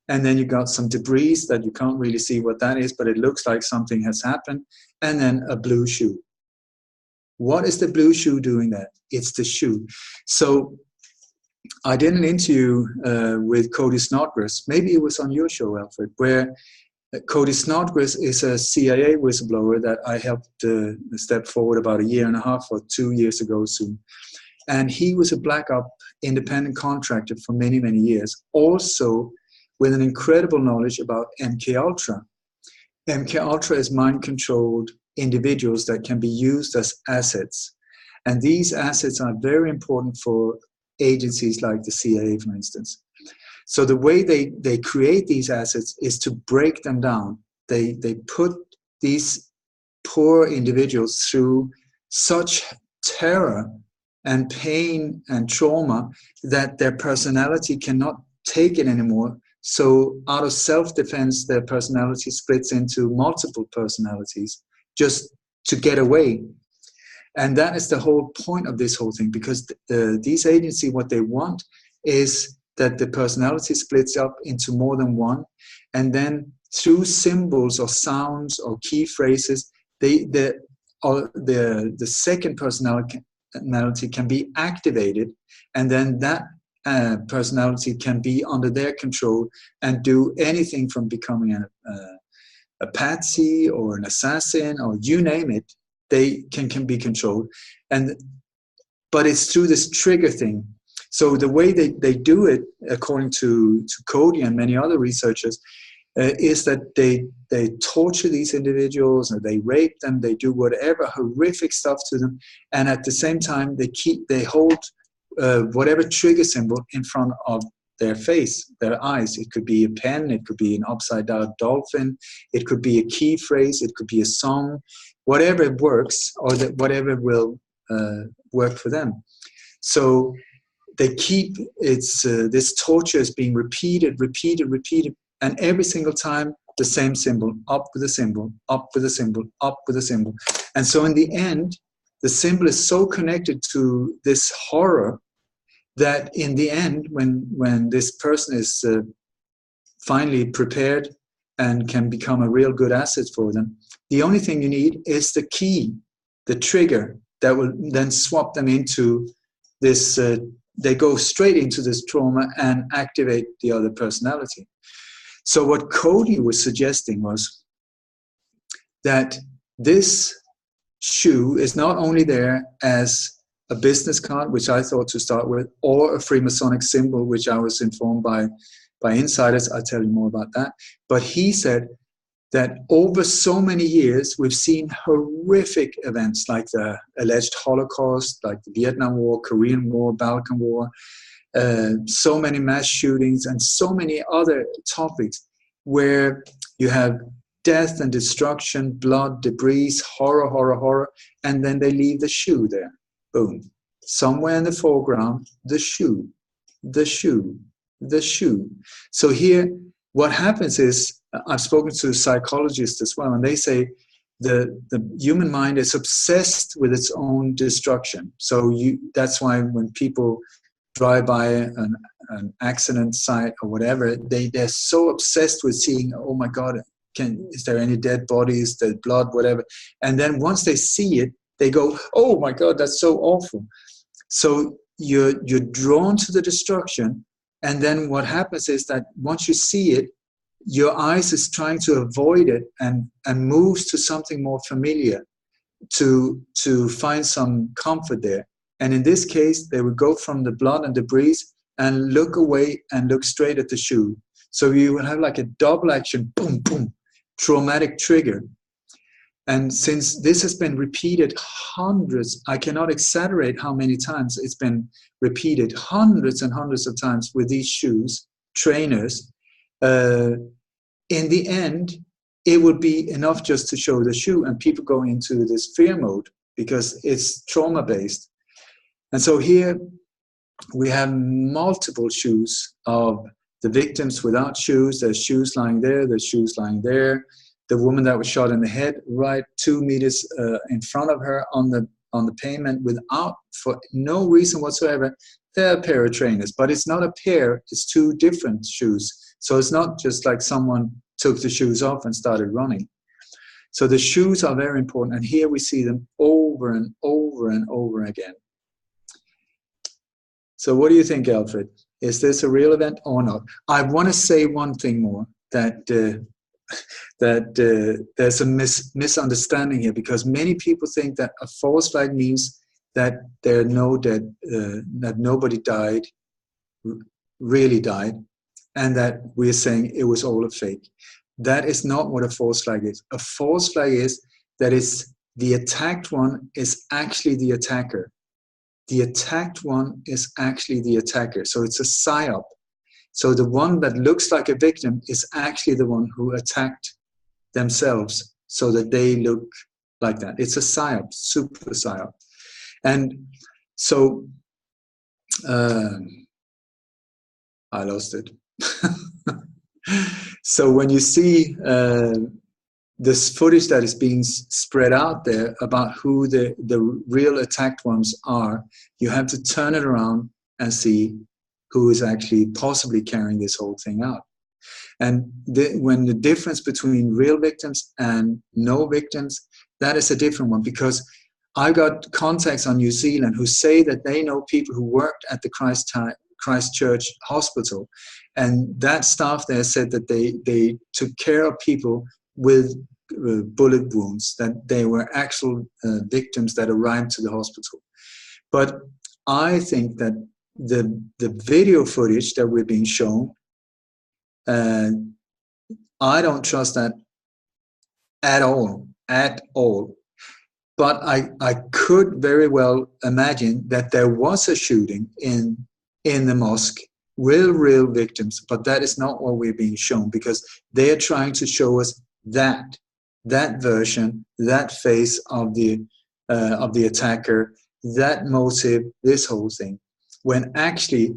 And then you got some debris that you can't really see what that is, but it looks like something has happened. And then a blue shoe. What is the blue shoe doing there? It's the shoe. So I did an interview with Cody Snodgrass. Maybe it was on your show, Alfred, where Cody Snodgrass is a CIA whistleblower that I helped step forward about 1.5 years or 2 years ago soon. And he was a black op independent contractor for many, many years. Also, with an incredible knowledge about MKUltra. MKUltra is mind-controlled individuals that can be used as assets. And these assets are very important for agencies like the CIA, for instance. So the way they create these assets is to break them down. They put these poor individuals through such terror and pain and trauma that their personality cannot take it anymore. So out of self-defense, their personality splits into multiple personalities just to get away. And that is the whole point of this whole thing, because these agencies, what they want is that the personality splits up into more than one. And then through symbols or sounds or key phrases, the second personality can be activated. And then that personality can be under their control and do anything from becoming a patsy or an assassin or you name it. They can be controlled, but it's through this trigger thing. So the way they do it, according to Cody and many other researchers, is that they torture these individuals, or they rape them, they do whatever horrific stuff to them, and at the same time they hold whatever trigger symbol in front of their face, their eyes. It could be a pen, it could be an upside down dolphin, it could be a key phrase, it could be a song, whatever works, or whatever will work for them. So they keep this torture is being repeated, and every single time the same symbol, up with a symbol, up with a symbol, up with a symbol. And so in the end, the symbol is so connected to this horror that in the end, when this person is finally prepared and can become a real good asset for them, the only thing you need is the key, the trigger that will then swap them into this, they go straight into this trauma and activate the other personality. So what Cody was suggesting was that this shoe is not only there as a business card, which I thought to start with, or a Freemasonic symbol, which I was informed by insiders. I'll tell you more about that. But he said that over so many years, we've seen horrific events like the alleged Holocaust, like the Vietnam War, Korean War, Balkan War, so many mass shootings, and so many other topics where you have death and destruction, blood, debris, horror, horror, horror, and then they leave the shoe there. Boom. Somewhere in the foreground, the shoe, the shoe, the shoe. So here, what happens is, I've spoken to psychologists as well, and they say the human mind is obsessed with its own destruction. So that's why when people drive by an accident site or whatever, they're so obsessed with seeing, oh my God, is there any dead bodies, the blood, whatever. And then once they see it, they go, oh my God, that's so awful. So you're drawn to the destruction. And then what happens is that once you see it, your eyes is trying to avoid it and moves to something more familiar to find some comfort there. And in this case, they would go from the blood and debris and look away and look straight at the shoe. So you will have like a double action, boom, boom, traumatic trigger. And since this has been repeated hundreds, I cannot exaggerate how many times it's been repeated, hundreds and hundreds of times with these shoes, trainers, in the end, it would be enough just to show the shoe and people go into this fear mode because it's trauma-based. And so here we have multiple shoes of the victims without shoes. There's shoes lying there, there's shoes lying there. The woman that was shot in the head, right 2 meters in front of her on the pavement without, for no reason whatsoever. They're a pair of trainers, but it's not a pair, it's two different shoes. So it's not just like someone took the shoes off and started running. So the shoes are very important, and here we see them over and over and over again. So what do you think, Alfred? Is this a real event or not? I want to say one thing more, that there's a misunderstanding here, because many people think that a false flag means that there are no dead, that nobody died, really died, and that we're saying it was all a fake. That is not what a false flag is. A false flag is that it's the attacked one is actually the attacker. The attacked one is actually the attacker. So it's a psyop. So the one that looks like a victim is actually the one who attacked themselves so that they look like that. It's a psyop, super psyop. And so I lost it. So when you see this footage that is being spread out there about who the real attacked ones are, you have to turn it around and see who is actually possibly carrying this whole thing out. And when the difference between real victims and no victims, that is a different one, because I got contacts on New Zealand who say that they know people who worked at the Christchurch hospital, and that staff there said that they took care of people with bullet wounds, that they were actual victims that arrived to the hospital. But I think that the video footage that we're being shown, I don't trust that at all. But I could very well imagine that there was a shooting in the mosque, real victims, but that is not what we're being shown, because they are trying to show us that version, that face of the attacker, that motive, this whole thing, when actually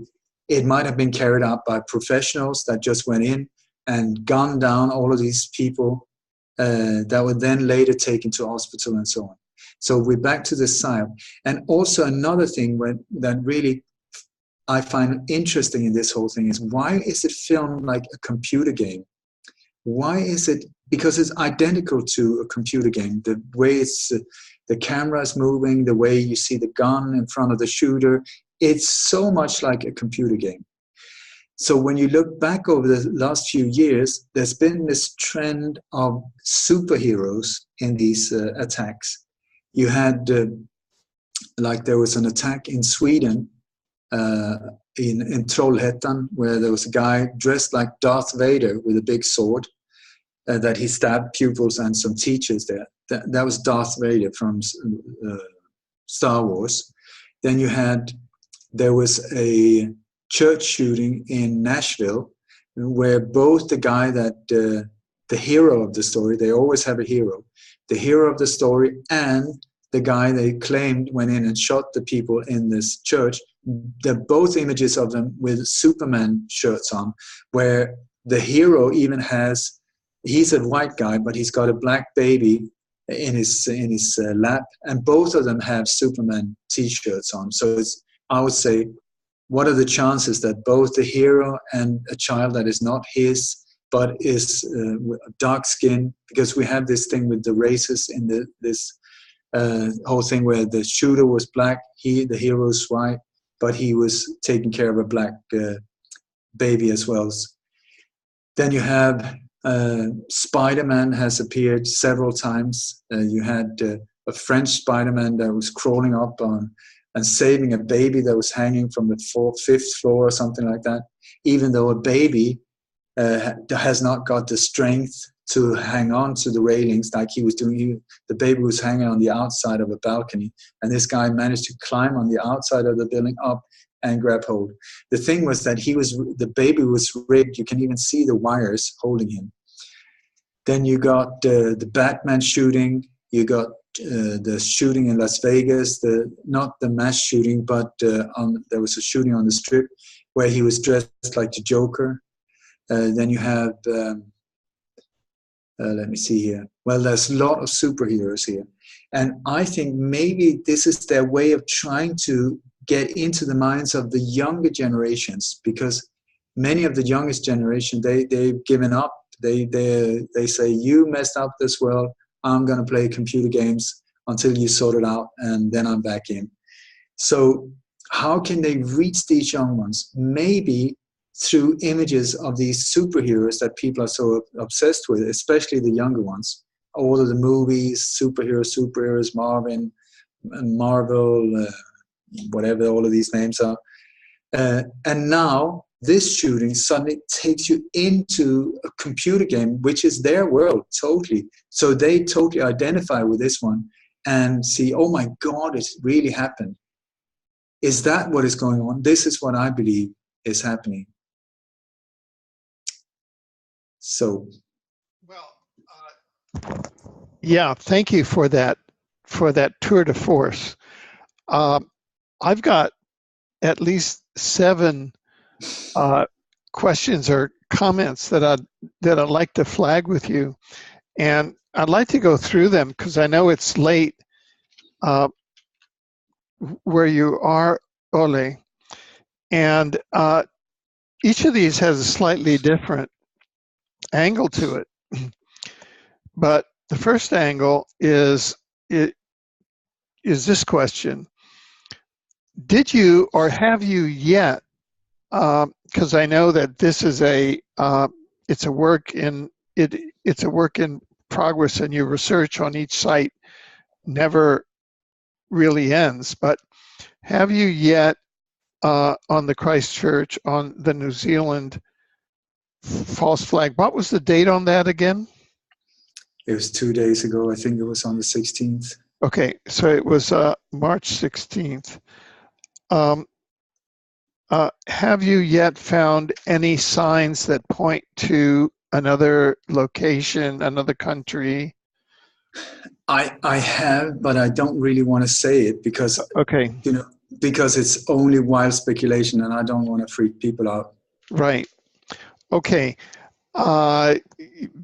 it might have been carried out by professionals that just went in and gunned down all of these people that were then later taken to hospital and so on. So we're back to the psyop. And also another thing that really I find interesting in this whole thing is, why is it filmed like a computer game? Why is it? Because it's identical to a computer game. The way it's the camera's moving, the way you see the gun in front of the shooter. It's so much like a computer game. So when you look back over the last few years, there's been this trend of superheroes in these attacks. You had, like there was an attack in Sweden, in Trollhättan, where there was a guy dressed like Darth Vader with a big sword, that he stabbed pupils and some teachers there. That was Darth Vader from Star Wars. Then there was a church shooting in Nashville, where both the guy that, the hero of the story, they always have a hero, the hero of the story, and the guy they claimed went in and shot the people in this church, they're both images of them with Superman shirts on, where the hero even he's a white guy, but he's got a black baby in his lap, and both of them have Superman t-shirts on. So I would say, what are the chances that both the hero and a child that is not his, but is dark skin? Because we have this thing with the races in this whole thing where the shooter was black, the hero is white, but he was taking care of a black baby as well. Then you have Spider-Man has appeared several times. You had a French Spider-Man that was crawling up on and saving a baby that was hanging from the fifth floor or something like that, even though a baby has not got the strength to hang on to the railings like he was doing. The baby was hanging on the outside of a balcony, and this guy managed to climb on the outside of the building up and grab hold. The thing was that the baby was rigged. You can even see the wires holding him. Then you got the Batman shooting. You got the shooting in Las Vegas, not the mass shooting, but there was a shooting on the Strip where he was dressed like the Joker. Then you have, let me see here. Well, there's a lot of superheroes here. And I think maybe this is their way of trying to get into the minds of the younger generations, because many of the youngest generation, they've given up. They say, you messed up this world. I'm going to play computer games until you sort it out, and then I'm back in. So how can they reach these young ones? Maybe through images of these superheroes that people are so obsessed with, especially the younger ones. All of the movies, superheroes, Marvel, whatever all of these names are. And now this shooting suddenly takes you into a computer game, which is their world totally. So they totally identify with this one and see, oh my God, it really happened. Is that what is going on? This is what I believe is happening. So, well, yeah, thank you for that tour de force. I've got at least 7 questions or comments that I'd like to flag with you, and I'd like to go through them because I know it's late where you are, Ole, and each of these has a slightly different angle to it. But the first angle is this question: did you or have you yet? Because I know that this is it's a work in progress, and your research on each site never really ends. But have you yet on the Christchurch, on the New Zealand false flag? What was the date on that again? It was 2 days ago. I think it was on the 16th. Okay, so it was March 16th. Have you yet found any signs that point to another location, another country? I have, but I don't really want to say it because, okay, because it's only wild speculation, and I don't want to freak people out. Right. Okay.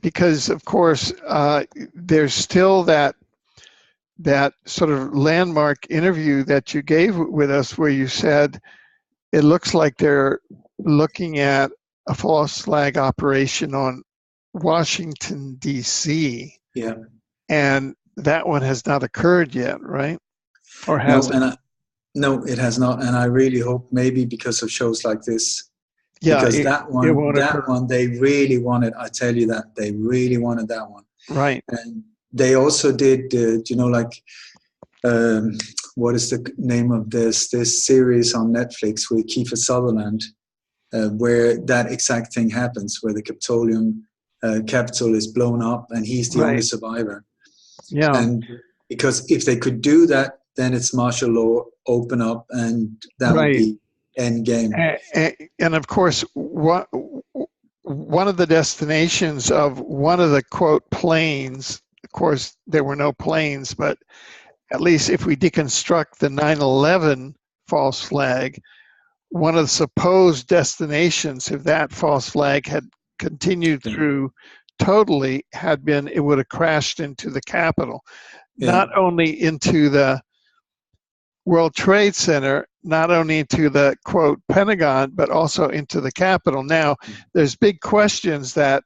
Because of course there's still that sort of landmark interview that you gave with us where you said it looks like they're looking at a false flag operation on Washington, D.C. Yeah. And that one has not occurred yet, right? Or No, has it? no, it has not. And I really hope, maybe because of shows like this, Yeah, because it won't that occur. one they really wanted. I tell you that they really wanted that one. Right. And they also did, like, um, what is the name of this series on Netflix with Kiefer Sutherland, where that exact thing happens, where the Capitolium Capitol is blown up and he's the only Right. survivor. Yeah. And because if they could do that, then it's martial law, open up, and that would Right. be end game. And of course, one of the destinations of one of the quote planes, of course, there were no planes, but at least if we deconstruct the 9/11 false flag, one of the supposed destinations, if that false flag had continued Yeah. through totally, had been it would have crashed into the Capitol, Yeah. not only into the World Trade Center, not only into the quote Pentagon, but also into the Capitol. Now, there's big questions that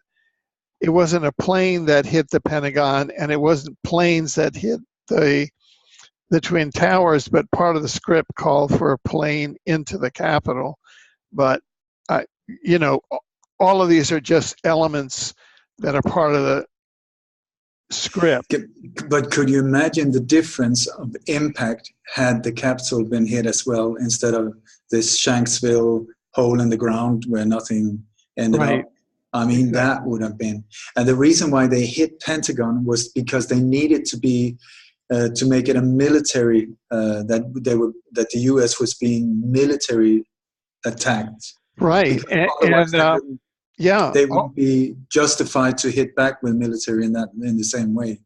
it wasn't a plane that hit the Pentagon, and it wasn't planes that hit the Twin Towers, but part of the script called for a plane into the Capitol. But you know, all of these are just elements that are part of the script. But could you imagine the difference of impact had the Capitol been hit as well, instead of this Shanksville hole in the ground where nothing ended Right. up? I mean, Exactly. that would have been. And the reason why they hit Pentagon was because they needed to be to make it a military that the U.S. was being military attacked. Right. Because otherwise Yeah. they wouldn't be justified to hit back with military in the same way.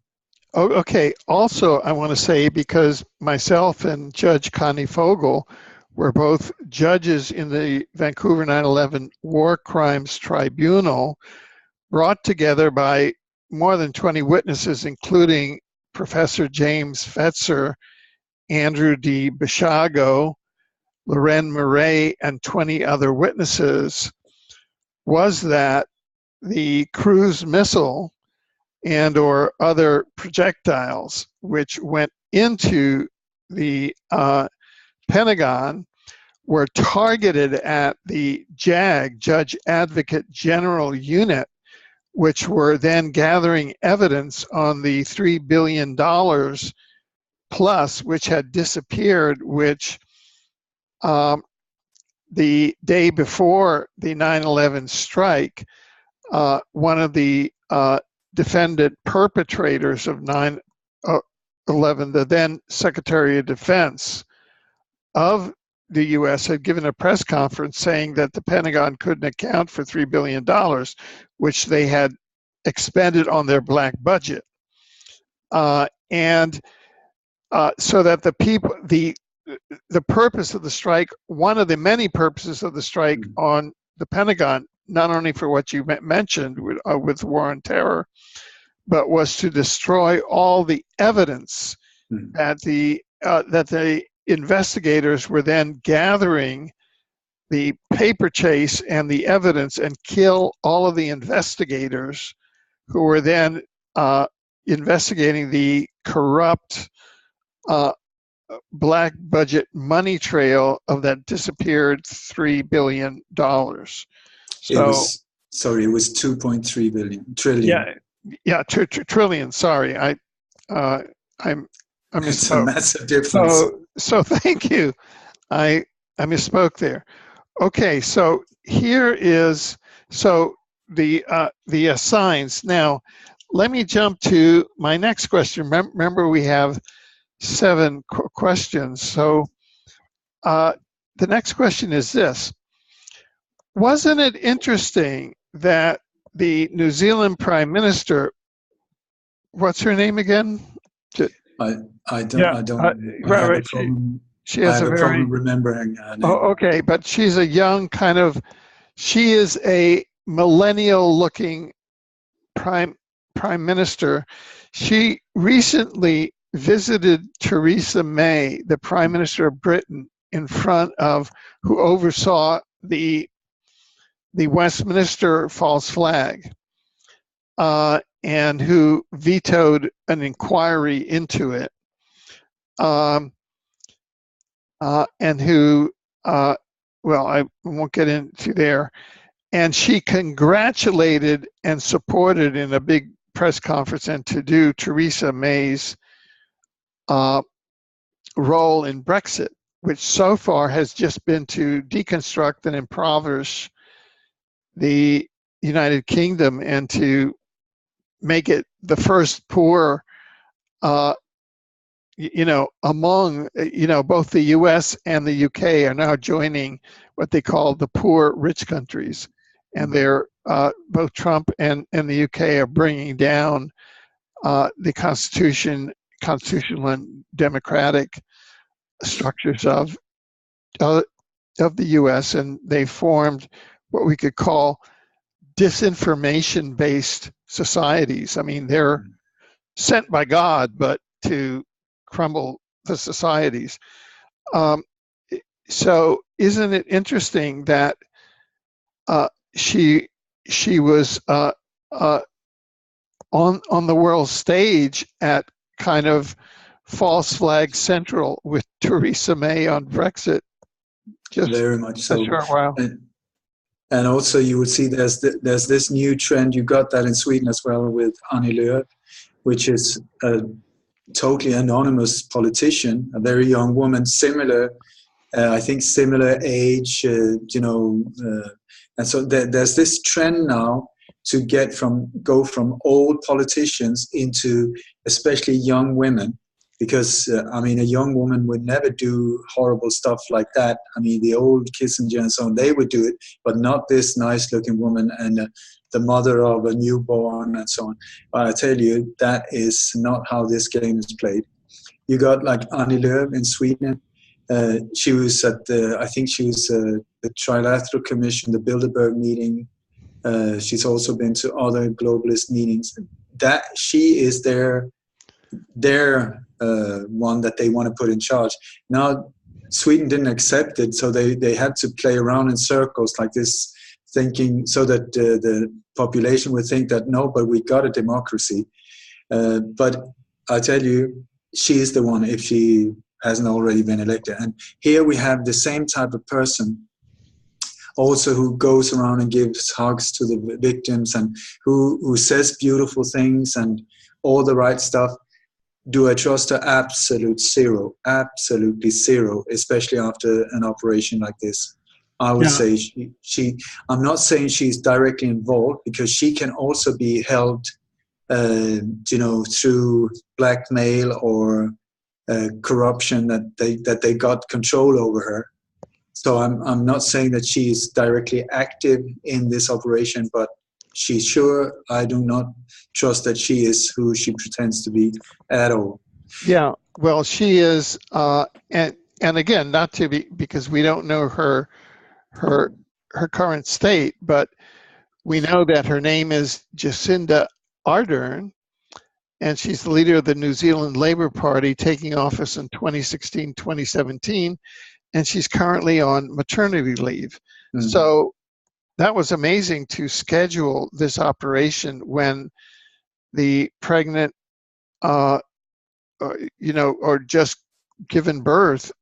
Oh, okay. Also, I want to say, because myself and Judge Connie Fogel were both judges in the Vancouver 9/11 War Crimes Tribunal, brought together by more than 20 witnesses, including Professor James Fetzer, Andrew D. Bishago, Loren Murray, and 20 other witnesses, was that the cruise missile and or other projectiles which went into the Pentagon were targeted at the JAG, Judge Advocate General Unit, which were then gathering evidence on the $3 billion plus which had disappeared, which the day before the 9/11 strike, one of the defendant perpetrators of 9/11, the then Secretary of Defense of the U.S., had given a press conference saying that the Pentagon couldn't account for $3 billion, which they had expended on their black budget. And so that the people, the purpose of the strike, one of the many purposes of the strike on the Pentagon, not only for what you mentioned with war on terror, but was to destroy all the evidence that the investigators were then gathering, the paper chase and the evidence, and kill all of the investigators who were then investigating the corrupt black budget money trail of that disappeared $3 billion. So, it was 2.3 trillion. Yeah, trillion. Sorry, I misspoke. It's a massive difference. So thank you. I misspoke there. Okay, so here is the signs. Now, let me jump to my next question. Remember, we have 7 questions. So the next question is this: wasn't it interesting that the New Zealand Prime Minister, what's her name again? I don't have a problem. She has a problem remembering her name. Oh, okay, but she's a young she is a millennial-looking prime minister. She recently visited Theresa May, the Prime Minister of Britain, in front of who oversaw the Westminster false flag. and who vetoed an inquiry into it, and who, well, I won't get into there. And she congratulated and supported in a big press conference and to-do Theresa May's role in Brexit, which so far has just been to deconstruct and impoverish the United Kingdom and to make it the first poor, among, both the US and the UK are now joining what they call the poor rich countries. And they're, both Trump and the UK are bringing down the constitutional and democratic structures of the US, and they formed what we could call disinformation-based societies. I mean, they're sent by God, but to crumble the societies. So isn't it interesting that she was on the world stage at kind of false flag central with Theresa May on Brexit? Just very much so. a short while. And also you would see there's this new trend. You got that in Sweden as well with Annie Lööf, which is a totally anonymous politician, a very young woman, similar, I think similar age, and so there's this trend now to go from old politicians into especially young women, because a young woman would never do horrible stuff like that. I mean, the old Kissinger and so on, they would do it, but not this nice-looking woman and the mother of a newborn and so on. But I tell you, that is not how this game is played. You got like Annie Lööf in Sweden. She was at the Trilateral Commission, the Bilderberg meeting. She's also been to other globalist meetings. That she is their one that they want to put in charge. Now, Sweden didn't accept it, so they had to play around in circles like this, thinking so that the population would think that no, but we got a democracy. But I tell you, she is the one if she hasn't already been elected. And here we have the same type of person also who goes around and gives hugs to the victims and who says beautiful things and all the right stuff. Do I trust her? Absolute zero. Absolutely zero, especially after an operation like this. I would say I'm not saying she's directly involved, because she can also be held, through blackmail or corruption that they got control over her. So I'm not saying that she's directly active in this operation, but she's sure. I do not trust that she is who she pretends to be at all. Yeah, well, she is, and again, not to be, because we don't know her current state, but we know that her name is Jacinda Ardern, and she's the leader of the New Zealand Labour Party, taking office in 2016, 2017, and she's currently on maternity leave. Mm-hmm. So that was amazing to schedule this operation when the pregnant, or just given birth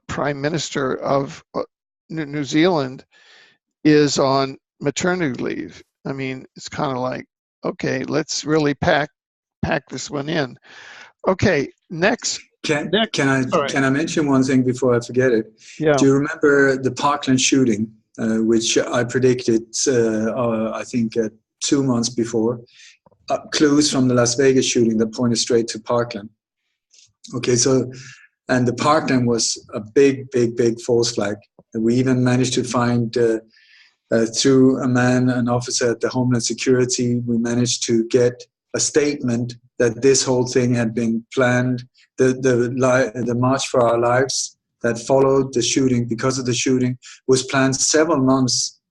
Prime Minister of New Zealand is on maternity leave. I mean, it's kind of like, okay, let's really pack this one in. Okay, next. Can I mention one thing before I forget it? Yeah. Do you remember the Parkland shooting, which I predicted, I think 2 months before? Clues from the Las Vegas shooting that pointed straight to Parkland. Okay, so, and the Parkland was a big false flag. And we even managed to find, through an officer at the Homeland Security, we managed to get a statement that this whole thing had been planned. The March for Our Lives that followed the shooting, because of the shooting, was planned several months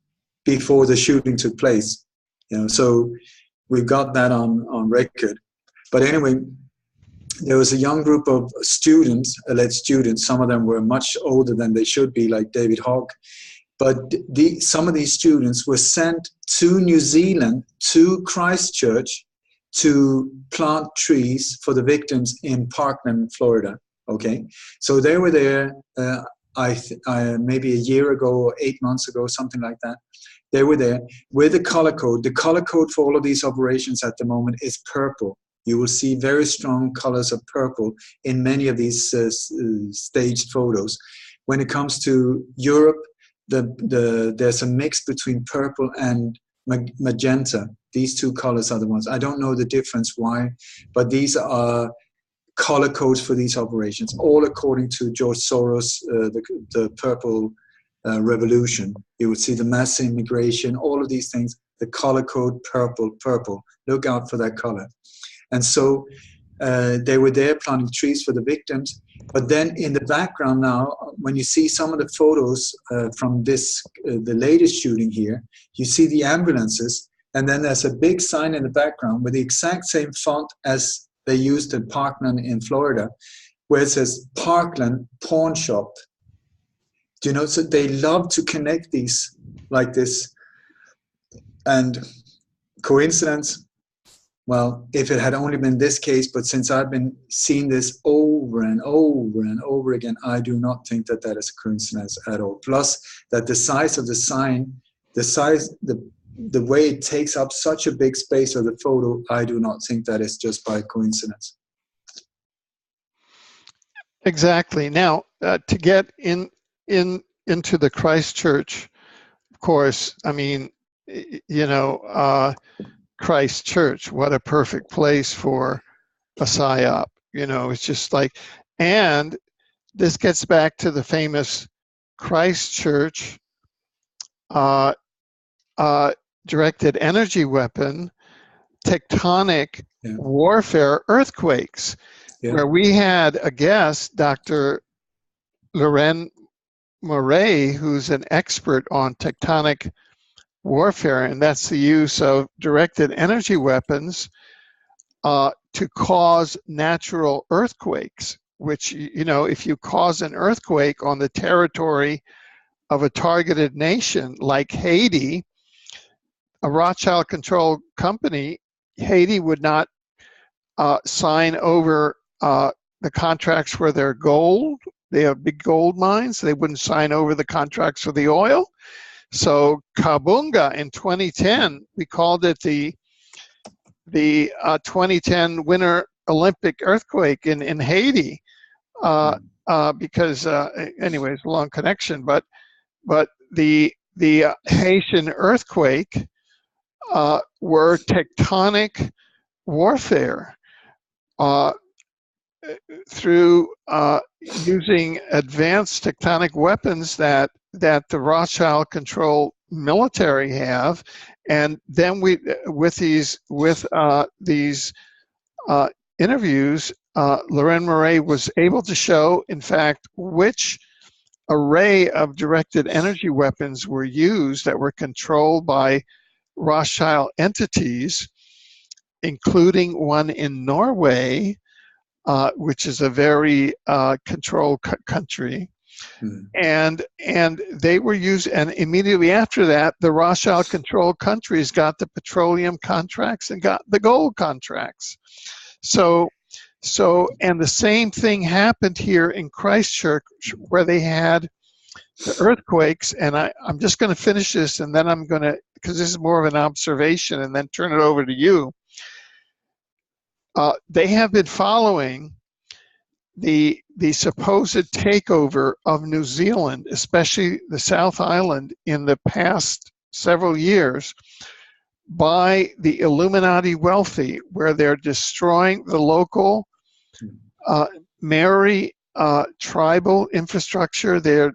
before the shooting took place. So we've got that on record. But anyway, there was a young group of students, alleged students. Some of them were much older than they should be, like David Hogg. But some of these students were sent to New Zealand, to Christchurch, to plant trees for the victims in Parkland, Florida. Okay, so they were there maybe a year ago or 8 months ago, something like that. They were there with the color code. The color code for all of these operations at the moment is purple. You will see very strong colors of purple in many of these staged photos. When it comes to Europe, there's a mix between purple and magenta. These two colors are the ones. I don't know the difference why, but these are color codes for these operations, all according to George Soros, the purple revolution. You would see the mass immigration, all of these things, the color code purple. Look out for that color. And so they were there planting trees for the victims. But then in the background now, when you see some of the photos from the latest shooting here, you see the ambulances, and then there's a big sign in the background with the exact same font as they used at Parkland in Florida, where it says Parkland Pawn Shop. Do you know, so they love to connect these like this. And coincidence? Well, if it had only been this case, but since I've been seeing this over and over and over again, I do not think that that is a coincidence at all. Plus, that the size of the sign, the way it takes up such a big space of the photo, I do not think that is just by coincidence. Exactly. Now, to get into the Christchurch, of course, I mean, you know, Christchurch, what a perfect place for a psyop. You know, it's just like, and this gets back to the famous Christchurch directed energy weapon, tectonic warfare earthquakes, where we had a guest, Dr. Loren Murray, who's an expert on tectonic warfare, and that's the use of directed energy weapons to cause natural earthquakes, which, you know, if you cause an earthquake on the territory of a targeted nation like Haiti, a Rothschild-controlled company, Haiti would not sign over the contracts for their gold. They have big gold mines. They wouldn't sign over the contracts for the oil. So Kabunga in 2010, we called it the 2010 Winter Olympic earthquake in Haiti because anyways, long connection. But the Haitian earthquake were tectonic warfare through using advanced tectonic weapons that the Rothschild-controlled military have, and then with these interviews, Loren Murray was able to show, in fact, which array of directed energy weapons were used that were controlled by Rothschild entities, including one in Norway, which is a very controlled country. And they were used, and immediately after that, the Rothschild-controlled countries got the petroleum contracts and got the gold contracts. So, and the same thing happened here in Christchurch, where they had the earthquakes. And I'm just going to finish this, and then I'm going to, because this is more of an observation, and then turn it over to you. They have been following the supposed takeover of New Zealand, especially the South Island, in the past several years by the Illuminati wealthy, where they're destroying the local Maori tribal infrastructure. They're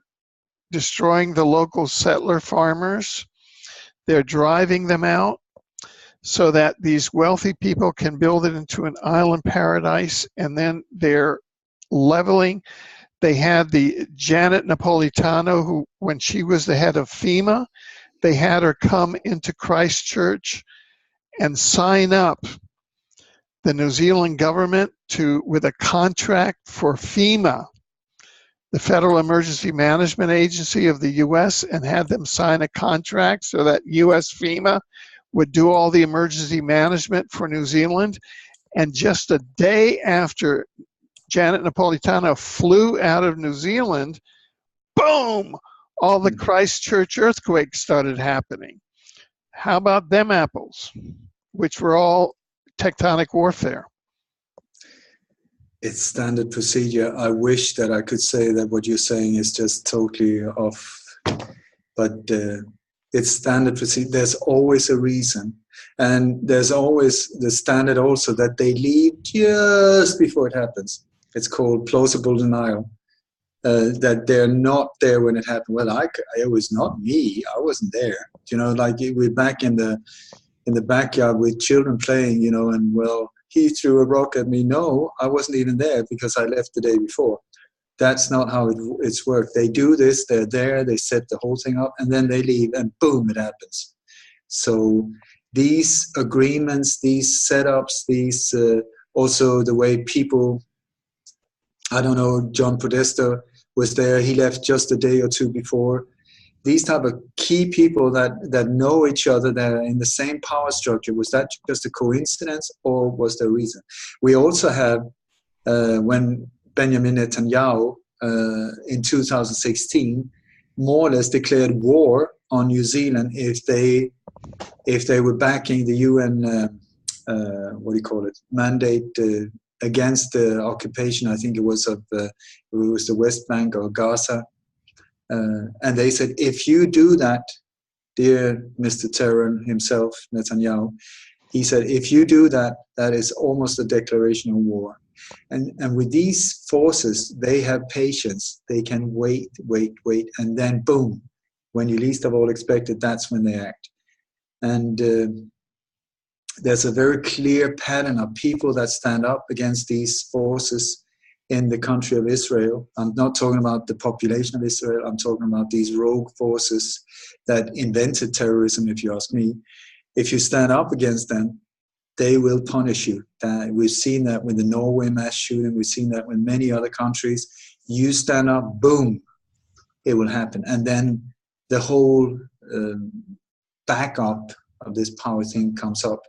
destroying the local settler farmers. They're driving them out so that these wealthy people can build it into an island paradise, and then they're leveling. They had the Janet Napolitano, who, when she was the head of FEMA, they had her come into Christchurch and sign up the New Zealand government with a contract for FEMA the Federal Emergency Management Agency of the U.S. and had them sign a contract so that U.S. FEMA would do all the emergency management for New Zealand. And just a day after Janet Napolitano flew out of New Zealand, boom, all the Christchurch earthquakes started happening. How about them apples, which were all tectonic warfare? It's standard procedure. I wish that I could say that what you're saying is just totally off, but it's standard procedure. There's always a reason. And there's always the standard also that they leave just before it happens. It's called plausible denial, that they're not there when it happened. Well, it was not me. I wasn't there. You know, like we're back in the backyard with children playing, you know, and well, he threw a rock at me. No, I wasn't even there because I left the day before. That's not how it's worked. They do this, they're there, they set the whole thing up, and then they leave, and boom, it happens. So these agreements, these setups, these also the way people, I don't know, John Podesta was there, he left just a day or two before. These type of key people that know each other, that are in the same power structure, was that just a coincidence or was there a reason? We also have, when Benjamin Netanyahu in 2016 more or less declared war on New Zealand if they were backing the UN, mandate against the occupation, I think it was the West Bank or Gaza. And they said, if you do that, dear Mr. Terran himself, Netanyahu, he said, if you do that, that is almost a declaration of war. And with these forces, they have patience. They can wait, and then boom, when you least of all expect it, that's when they act. And there's a very clear pattern of people that stand up against these forces in the country of Israel. I'm not talking about the population of Israel. I'm talking about these rogue forces that invented terrorism, if you ask me. If you stand up against them, they will punish you. We've seen that with the Norway mass shooting. We've seen that with many other countries. You stand up, boom, it will happen. And then the whole backup of this power thing comes up.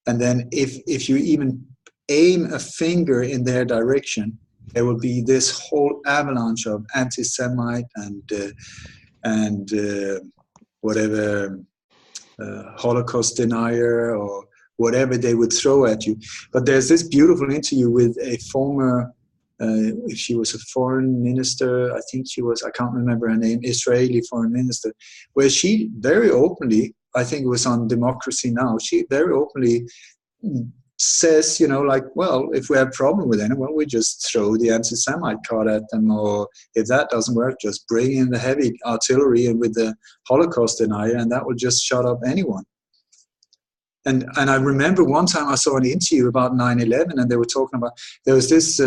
And then if you even aim a finger in their direction, there will be this whole avalanche of anti-Semite and whatever Holocaust denier or whatever they would throw at you. But there's this beautiful interview with a former, if she was a foreign minister, I think she was, I can't remember her name, Israeli foreign minister, where she very openly, I think it was on Democracy Now!, she very openly says, you know, like, well, if we have a problem with anyone, we just throw the anti-Semite card at them, or if that doesn't work, just bring in the heavy artillery and with the Holocaust denier, and that will just shut up anyone. And I remember one time I saw an interview about 9/11, and they were talking about, there was this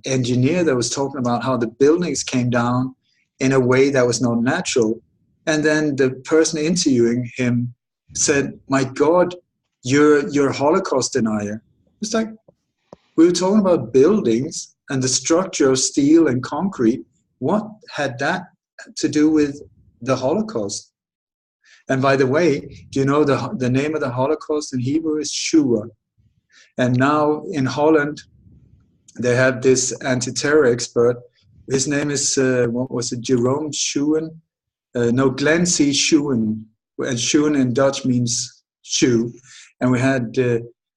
engineer that was talking about how the buildings came down in a way that was not natural. And then the person interviewing him said, my God, you're a Holocaust denier. It's like, we were talking about buildings and the structure of steel and concrete. What had that to do with the Holocaust? And by the way, do you know the name of the Holocaust in Hebrew is Shoah? And now in Holland, they have this anti-terror expert. His name is, Jerome Schoen? Glenn C. Schoen. And Schoen in Dutch means shoe. And we had,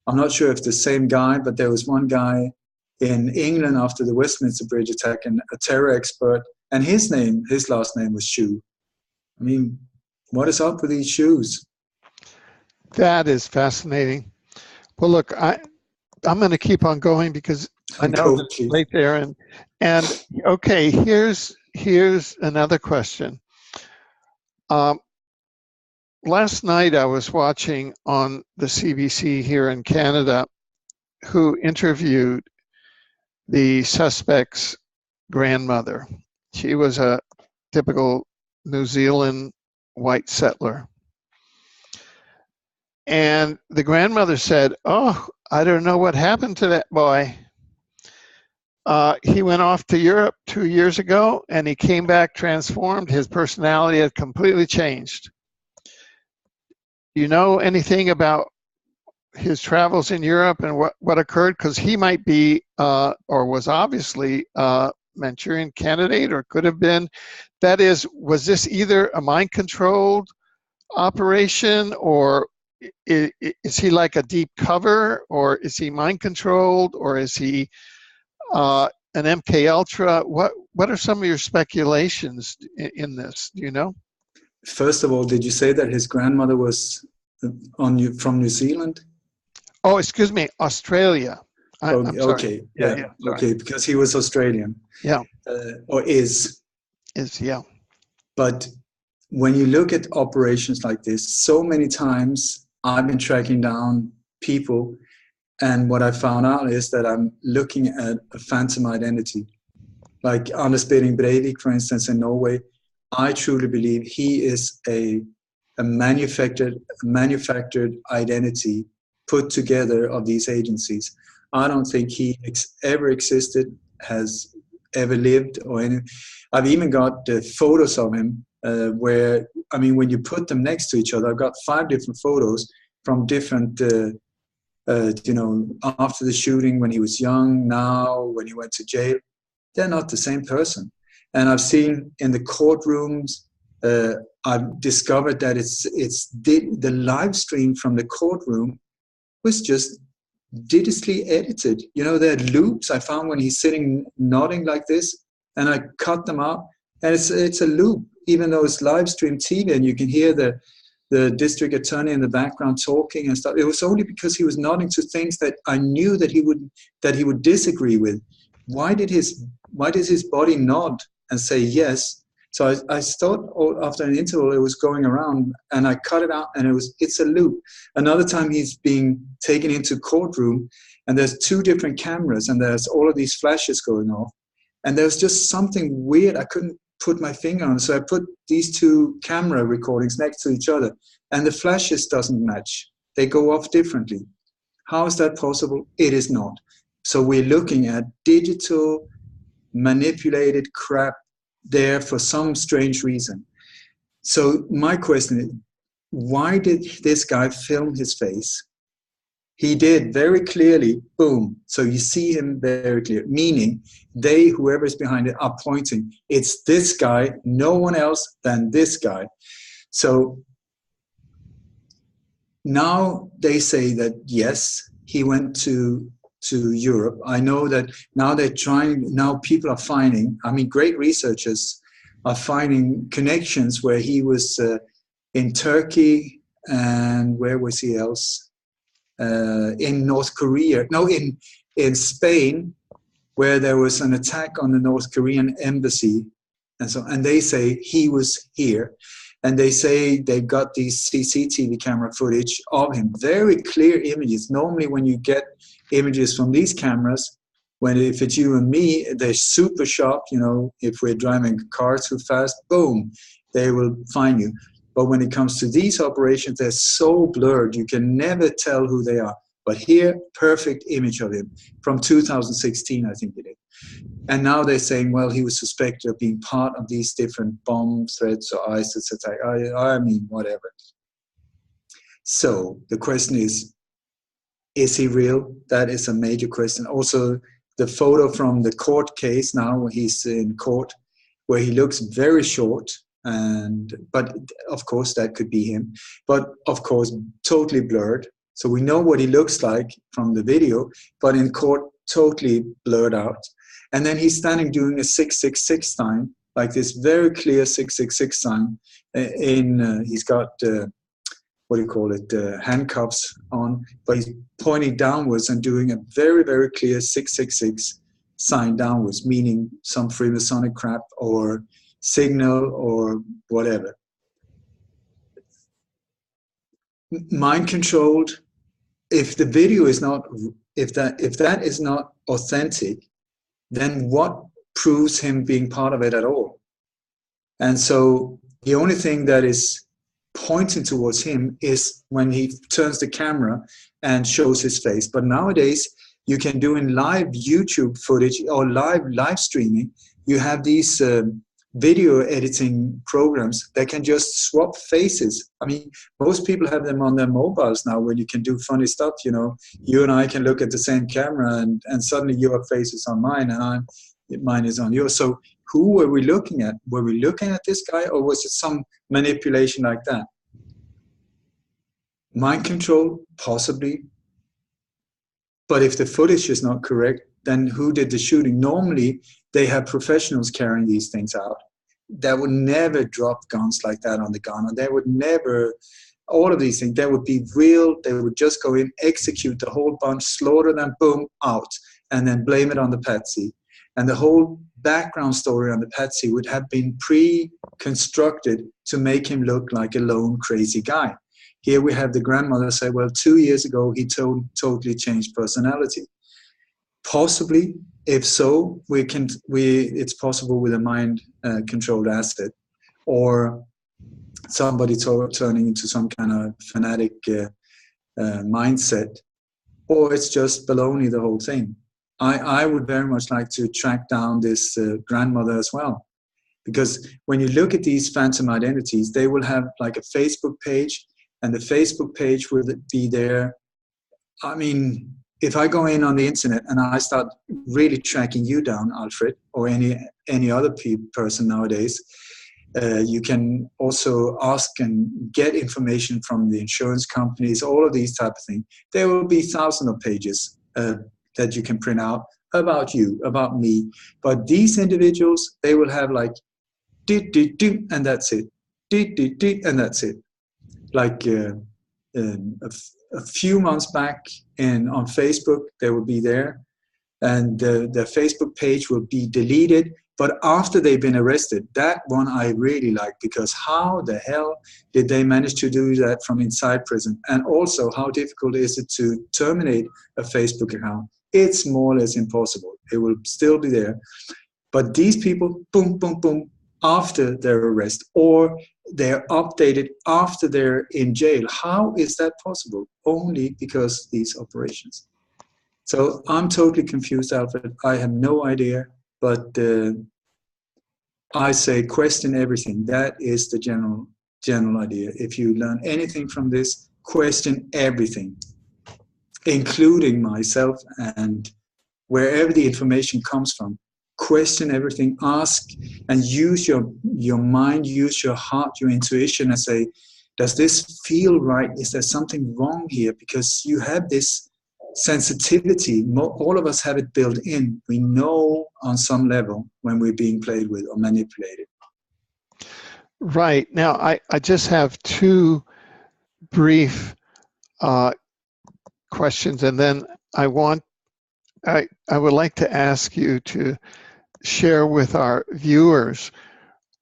I'm not sure if the same guy, but there was one guy in England after the Westminster Bridge attack, and a terror expert, and his last name was Shoe. I mean, what is up with these shoes? That is fascinating. Well, look, I'm going to keep on going because I know it's late there. And okay, here's another question. Last night I was watching on the CBC here in Canada, who interviewed the suspect's grandmother. She was a typical New Zealand white settler. And the grandmother said, oh, I don't know what happened to that boy. He went off to Europe 2 years ago, and he came back transformed. His personality had completely changed. Do you know anything about his travels in Europe and what occurred? Because he might be, or was obviously, a Manchurian candidate, or could have been. That is, was this either a mind-controlled operation, or is he like a deep cover, or is he mind-controlled, or is he an MK Ultra? What are some of your speculations in this? Do you know? First of all, did you say that his grandmother was from New Zealand? Oh, excuse me, Australia. I'm sorry. Okay, Yeah, okay, because he was Australian. Yeah. Or is. Yeah. But when you look at operations like this, so many times I've been tracking down people, and what I found out is that I'm looking at a phantom identity. Like Anders Behring Breivik, for instance, in Norway, I truly believe he is a manufactured identity put together of these agencies. I don't think he ever existed, has ever lived, or any. I've even got photos of him where, I mean, when you put them next to each other, I've got 5 different photos from different, after the shooting, when he was young, now, when he went to jail. They're not the same person. And I've seen in the courtrooms, I've discovered that the live stream from the courtroom was just digitally edited. You know, there are loops I found when he's sitting nodding like this, and I cut them out, and it's a loop, even though it's live stream TV, and you can hear the district attorney in the background talking and stuff. It was only because he was nodding to things that I knew that he would disagree with. Why did his body nod and say yes? So I thought after an interval it was going around, and I cut it out, and it's a loop. Another time he's being taken into courtroom, and there's 2 different cameras, and there's all of these flashes going off, and there's just something weird I couldn't put my finger on. So I put these 2 camera recordings next to each other, and the flashes doesn't match. They go off differently. How is that possible? It is not. So we're looking at digital manipulated crap there for some strange reason. So my question is, why did this guy film his face? He did very clearly, boom. So you see him very clear, meaning whoever's behind it, are pointing. It's this guy, no one else than this guy. So now they say that, yes, he went to Europe. I know that now people are finding, I mean, great researchers are finding connections where he was in Turkey, and where was he else? In North Korea, no, in Spain, where there was an attack on the North Korean embassy, and they say he was here, and they say they've got these CCTV camera footage of him, very clear images. Normally when you get images from these cameras, if it's you and me, they're super sharp. You know, if we're driving a car too fast, boom, they will find you. But when it comes to these operations, they're so blurred, you can never tell who they are. But here, perfect image of him from 2016, I think it is. And now they're saying, well, he was suspected of being part of these different bomb threats or ISIS attack. I mean, whatever. So the question is he real? That is a major question. Also, the photo from the court case now, when he's in court, where he looks very short, but of course that could be him, but of course totally blurred. So we know what he looks like from the video, but in court totally blurred out. And then he's standing doing a 666 sign, like this very clear 666 sign. He's got handcuffs on, but he's pointing downwards and doing a very, very clear 666 sign downwards, meaning some Freemasonic crap or signal or whatever. Mind controlled. If the video is not, if that is not authentic, then what proves him being part of it at all? And so the only thing that is pointing towards him is when he turns the camera and shows his face. But nowadays you can do in live YouTube footage or live streaming. You have these video editing programs that can just swap faces. I mean, most people have them on their mobiles now, where you can do funny stuff. You know, you and I can look at the same camera, and suddenly your face is on mine, and mine is on yours. So who were we looking at? Were we looking at this guy, or was it some manipulation like that? Mind control, possibly. But if the footage is not correct, then who did the shooting? Normally, they have professionals carrying these things out. They would never drop guns like that on the gun. They would never, all of these things, they would be real. They would just go in, execute the whole bunch, slaughter them, boom, out, and then blame it on the patsy. And the whole background story on the patsy would have been pre-constructed to make him look like a lone crazy guy. Here we have the grandmother say, well, 2 years ago, he totally changed personality. Possibly, if so, it's possible with a mind-controlled asset, or somebody turning into some kind of fanatic mindset, or it's just baloney, the whole thing. I would very much like to track down this grandmother as well, because when you look at these phantom identities, they will have like a Facebook page, and the Facebook page will be there. I mean, if I go in on the internet and I start really tracking you down, Alfred, or any other person nowadays, you can also ask and get information from the insurance companies, all of these type of things. There will be thousands of pages that you can print out about you, about me. But these individuals, they will have like, and that's it. And that's it. Like a few months back on Facebook, they will be there, and the Facebook page will be deleted. But after they've been arrested, that one I really like, because how the hell did they manage to do that from inside prison? And also, how difficult is it to terminate a Facebook account? It's more or less impossible. It will still be there. But these people, boom, boom, boom, after their arrest, or they're updated after they're in jail. How is that possible? Only because these operations. So I'm totally confused, Alfred. I have no idea, but I say question everything. That is the general idea. If you learn anything from this, question everything, including myself, and wherever the information comes from. Question everything, ask, and use your mind, use your heart, your intuition, and say, does this feel right? Is there something wrong here? Because you have this sensitivity. All of us have it built in. We know on some level when we're being played with or manipulated. Right. Now, I just have two brief questions, and then I would like to ask you to share with our viewers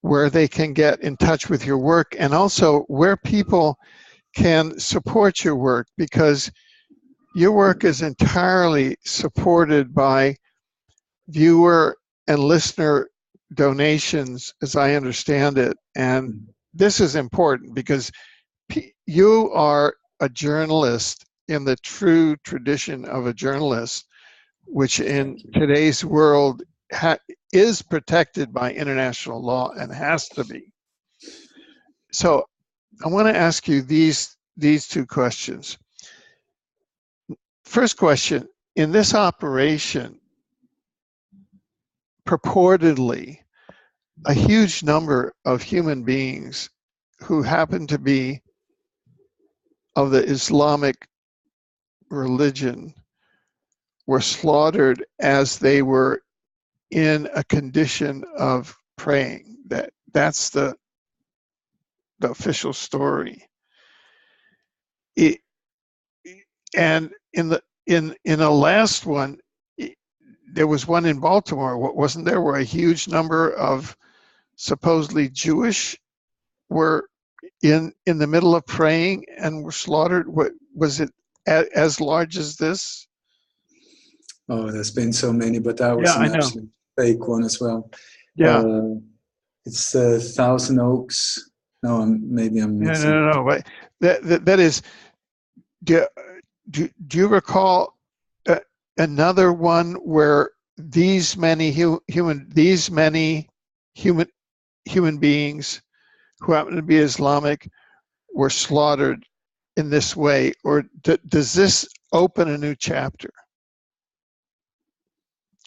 where they can get in touch with your work, and also where people can support your work, because your work is entirely supported by viewer and listener donations, as I understand it. And this is important because you are a journalist in the true tradition of a journalist, which in today's world is protected by international law and has to be. So I want to ask you these two questions. First question, in this operation, purportedly, a huge number of human beings who happen to be of the Islamic religion were slaughtered as they were in a condition of praying. That's the official story. And in the last one, there was one in Baltimore, wasn't there, where a huge number of supposedly Jewish were in the middle of praying and were slaughtered? Was it as large as this? Oh, there's been so many, but that was an absolute fake one as well. Yeah. It's Thousand Oaks. No, maybe I'm mixing. No. That is. Do you recall another one where these many human beings who happen to be Islamic were slaughtered in this way, or does this open a new chapter,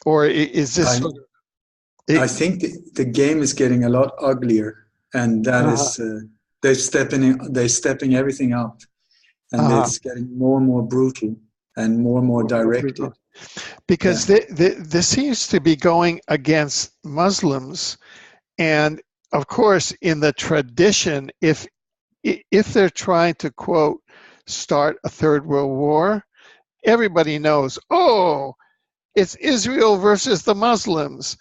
or is this? I think the game is getting a lot uglier, and that is they're stepping everything up, and it's getting more and more brutal and more directed. Because this seems to be going against Muslims, and of course, in the tradition, if they're trying to, quote, start a third world war, everybody knows, oh, it's Israel versus the Muslims.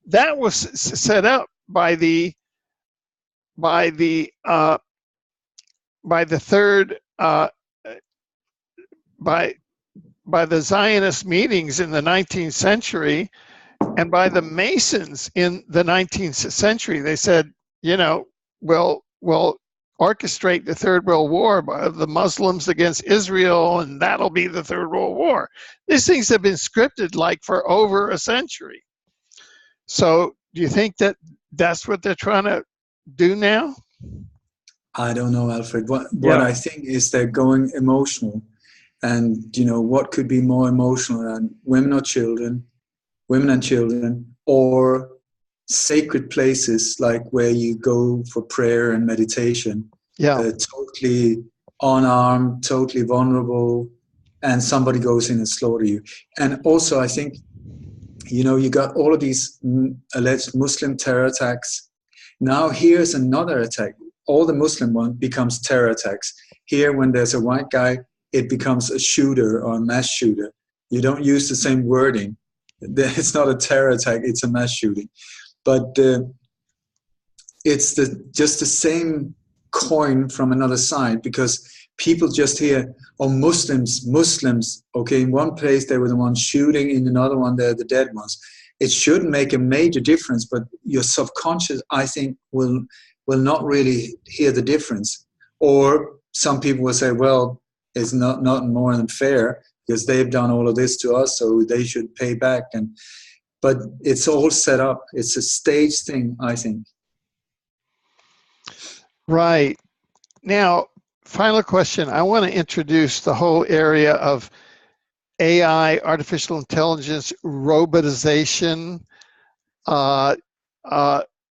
That was set up by the Zionist meetings in the 19th century, and by the Masons in the 19th century. They said, you know, we'll orchestrate the Third World War by the Muslims against Israel, and that'll be the Third World War. These things have been scripted like for over a century. So do you think that that's what they're trying to do now? I don't know, Alfred. What I think is they're going emotional. And, you know, what could be more emotional than women and children, or sacred places like where you go for prayer and meditation. Totally unarmed, totally vulnerable, and somebody goes in and slaughter you. And also, I think, you know, you got all of these alleged Muslim terror attacks. Now here's another attack. All the Muslim one becomes terror attacks. Here, when there's a white guy, it becomes a shooter or a mass shooter. You don't use the same wording. It's not a terror attack, it's a mass shooting. But it's just the same coin from another side, because people just hear, oh, Muslims. Okay, in one place they were the ones shooting, in another one they're the dead ones. It shouldn't make a major difference, but your subconscious, I think, will not really hear the difference. Or some people will say, well, it's not more than fair because they've done all of this to us, so they should pay back. But it's all set up. It's a staged thing, I think. Right. Now, final question. I want to introduce the whole area of AI, artificial intelligence, robotization,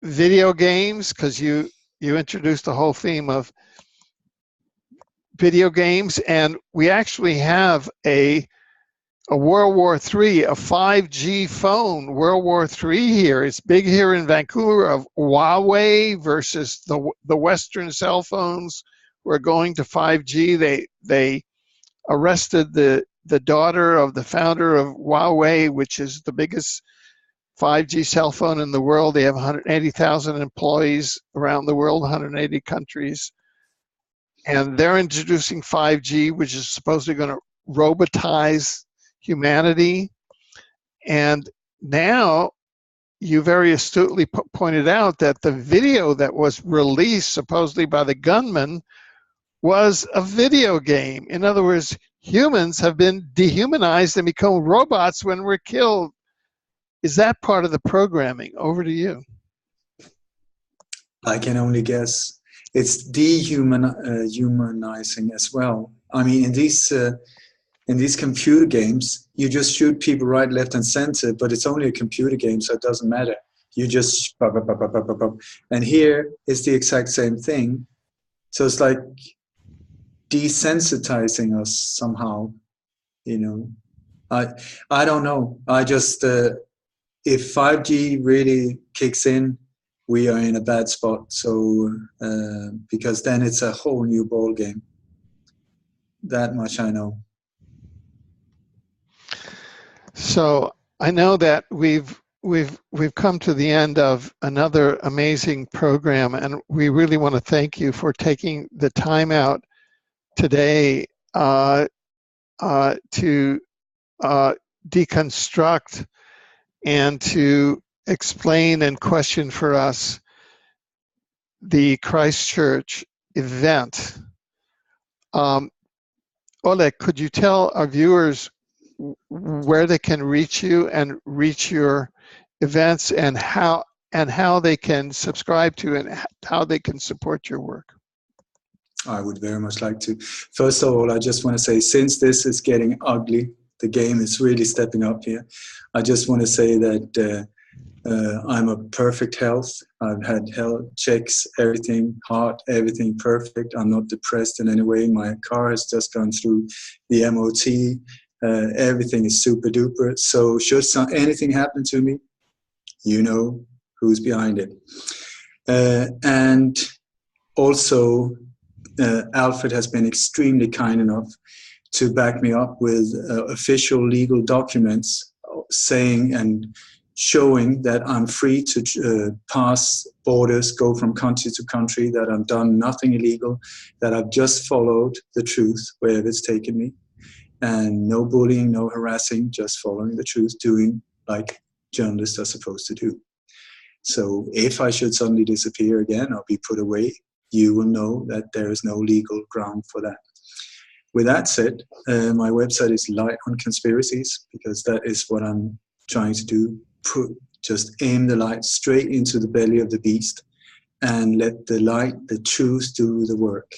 video games, because you introduced the whole theme of video games, and we actually have a World War III, a 5G phone, World War III here. It's big here in Vancouver, of Huawei versus the Western cell phones. We're going to 5G. They arrested the daughter of the founder of Huawei, which is the biggest 5G cell phone in the world. They have 180,000 employees around the world, 180 countries. And they're introducing 5G, which is supposedly going to robotize humanity. And now you very astutely pointed out that the video that was released supposedly by the gunman was a video game. In other words, humans have been dehumanized and become robots when we're killed. Is that part of the programming? Over to you. I can only guess. It's dehumanizing as well. I mean, in these computer games, you just shoot people right, left, and center, but it's only a computer game, so it doesn't matter. You just pop, pop, pop, pop, pop, pop. And here it's the exact same thing. So it's like desensitizing us somehow. You know, I don't know. I just if 5G really kicks in, we are in a bad spot. So because then it's a whole new ball game. That much I know. So I know that we've come to the end of another amazing program, and we really want to thank you for taking the time out today to deconstruct and to explain and question for us the Christchurch event. Oleg, could you tell our viewers where they can reach you and reach your events, and how they can subscribe to and how they can support your work. I would very much like to. First of all, I just want to say, since this is getting ugly, the game is really stepping up here. I just want to say that I'm a perfect health. I've had health checks, everything, heart, everything perfect. I'm not depressed in any way. My car has just gone through the MOT. Everything is super duper. So should anything happen to me, you know who's behind it. And also, Alfred has been extremely kind enough to back me up with official legal documents saying and showing that I'm free to pass borders, go from country to country, that I've done nothing illegal, that I've just followed the truth wherever it's taken me. And no bullying, no harassing, just following the truth, doing like journalists are supposed to do. So if I should suddenly disappear again or be put away, you will know that there is no legal ground for that. With that said, my website is Light on Conspiracies, because that is what I'm trying to do. Just aim the light straight into the belly of the beast and let the light, the truth, do the work.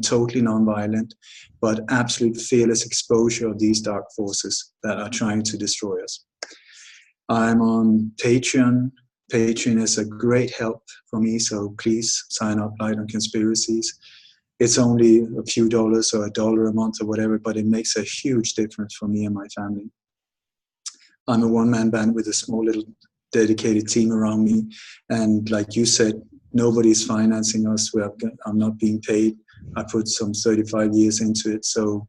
Totally non-violent, but absolute fearless exposure of these dark forces that are trying to destroy us. I'm on Patreon. Patreon is a great help for me, so please sign up, Light on Conspiracies. It's only a few dollars or $1 a month or whatever, but it makes a huge difference for me and my family. I'm a one-man band with a small little dedicated team around me. And like you said, nobody's financing us. I'm not being paid. I put some 35 years into it. So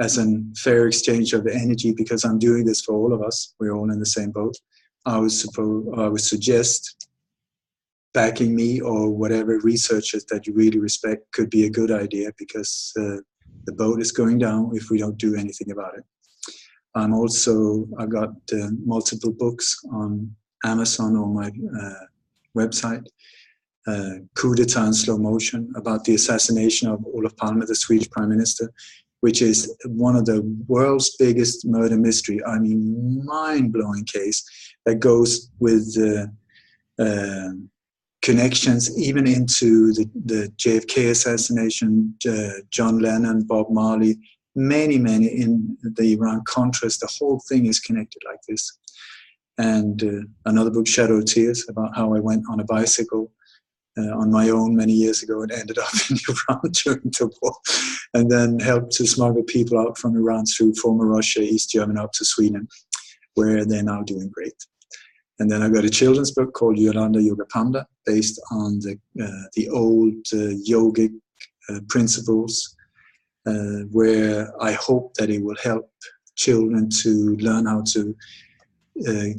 as a fair exchange of energy, because I'm doing this for all of us, we're all in the same boat, I would suggest backing me or whatever researchers that you really respect could be a good idea, because the boat is going down if we don't do anything about it. I got multiple books on Amazon or my website. Coup d'etat in slow motion, about the assassination of Olof Palme, the Swedish Prime Minister, which is one of the world's biggest murder mystery. I mean, mind-blowing case that goes with connections even into the JFK assassination, John Lennon, Bob Marley, many in the Iran-Contras. The whole thing is connected like this. And another book, Shadow of Tears, about how I went on a bicycle on my own many years ago and ended up in Iran during the war, and then helped to smuggle people out from Iran through former Russia, East Germany, up to Sweden, where they're now doing great. And then I got a children's book called Yolanda Yoga Panda, based on the old yogic principles, where I hope that it will help children to learn how to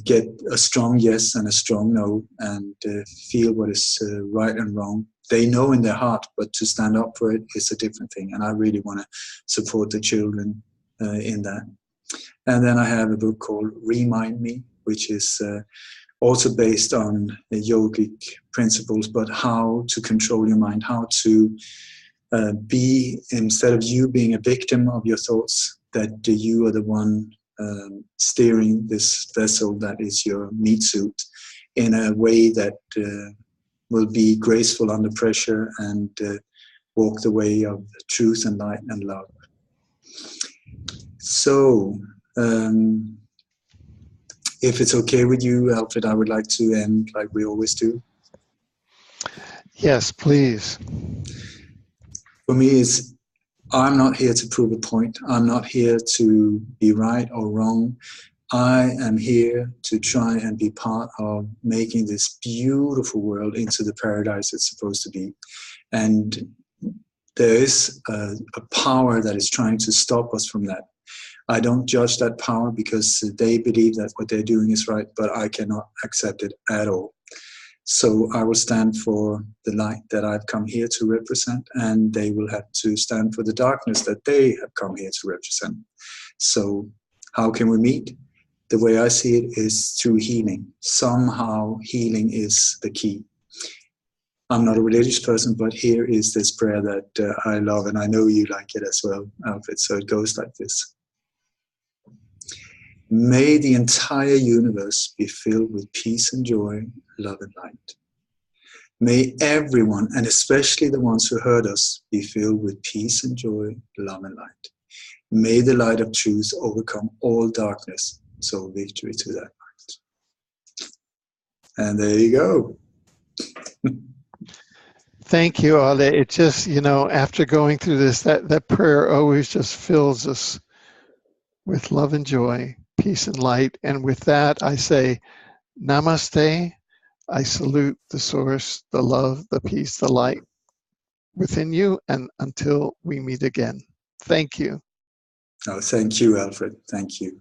get a strong yes and a strong no, and feel what is right and wrong. They know in their heart, but to stand up for it is a different thing. And I really want to support the children in that. And then I have a book called Remind Me, which is also based on yogic principles, but how to control your mind, how to be, instead of you being a victim of your thoughts, that you are the one steering this vessel that is your meat suit in a way that will be graceful under pressure and walk the way of truth and light and love. So, if it's okay with you, Alfred, I would like to end like we always do. Yes, please. For me, I'm not here to prove a point. I'm not here to be right or wrong. I am here to try and be part of making this beautiful world into the paradise it's supposed to be. And there is a power that is trying to stop us from that. I don't judge that power because they believe that what they're doing is right, but I cannot accept it at all. So I will stand for the light that I've come here to represent, and they will have to stand for the darkness that they have come here to represent. So how can we meet? The way I see it is through healing. Somehow healing is the key. I'm not a religious person, but here is this prayer that I love, and I know you like it as well, Alfred. So it goes like this. May the entire universe be filled with peace and joy, love and light. May everyone, and especially the ones who heard us, be filled with peace and joy, love and light. May the light of truth overcome all darkness, so victory to that light. And there you go. Thank you, Ole. It just, after going through this, that prayer always just fills us with love and joy, peace and light. And with that, I say, Namaste. I salute the source, the love, the peace, the light within you, and until we meet again. Thank you. Oh, thank you, Alfred. Thank you.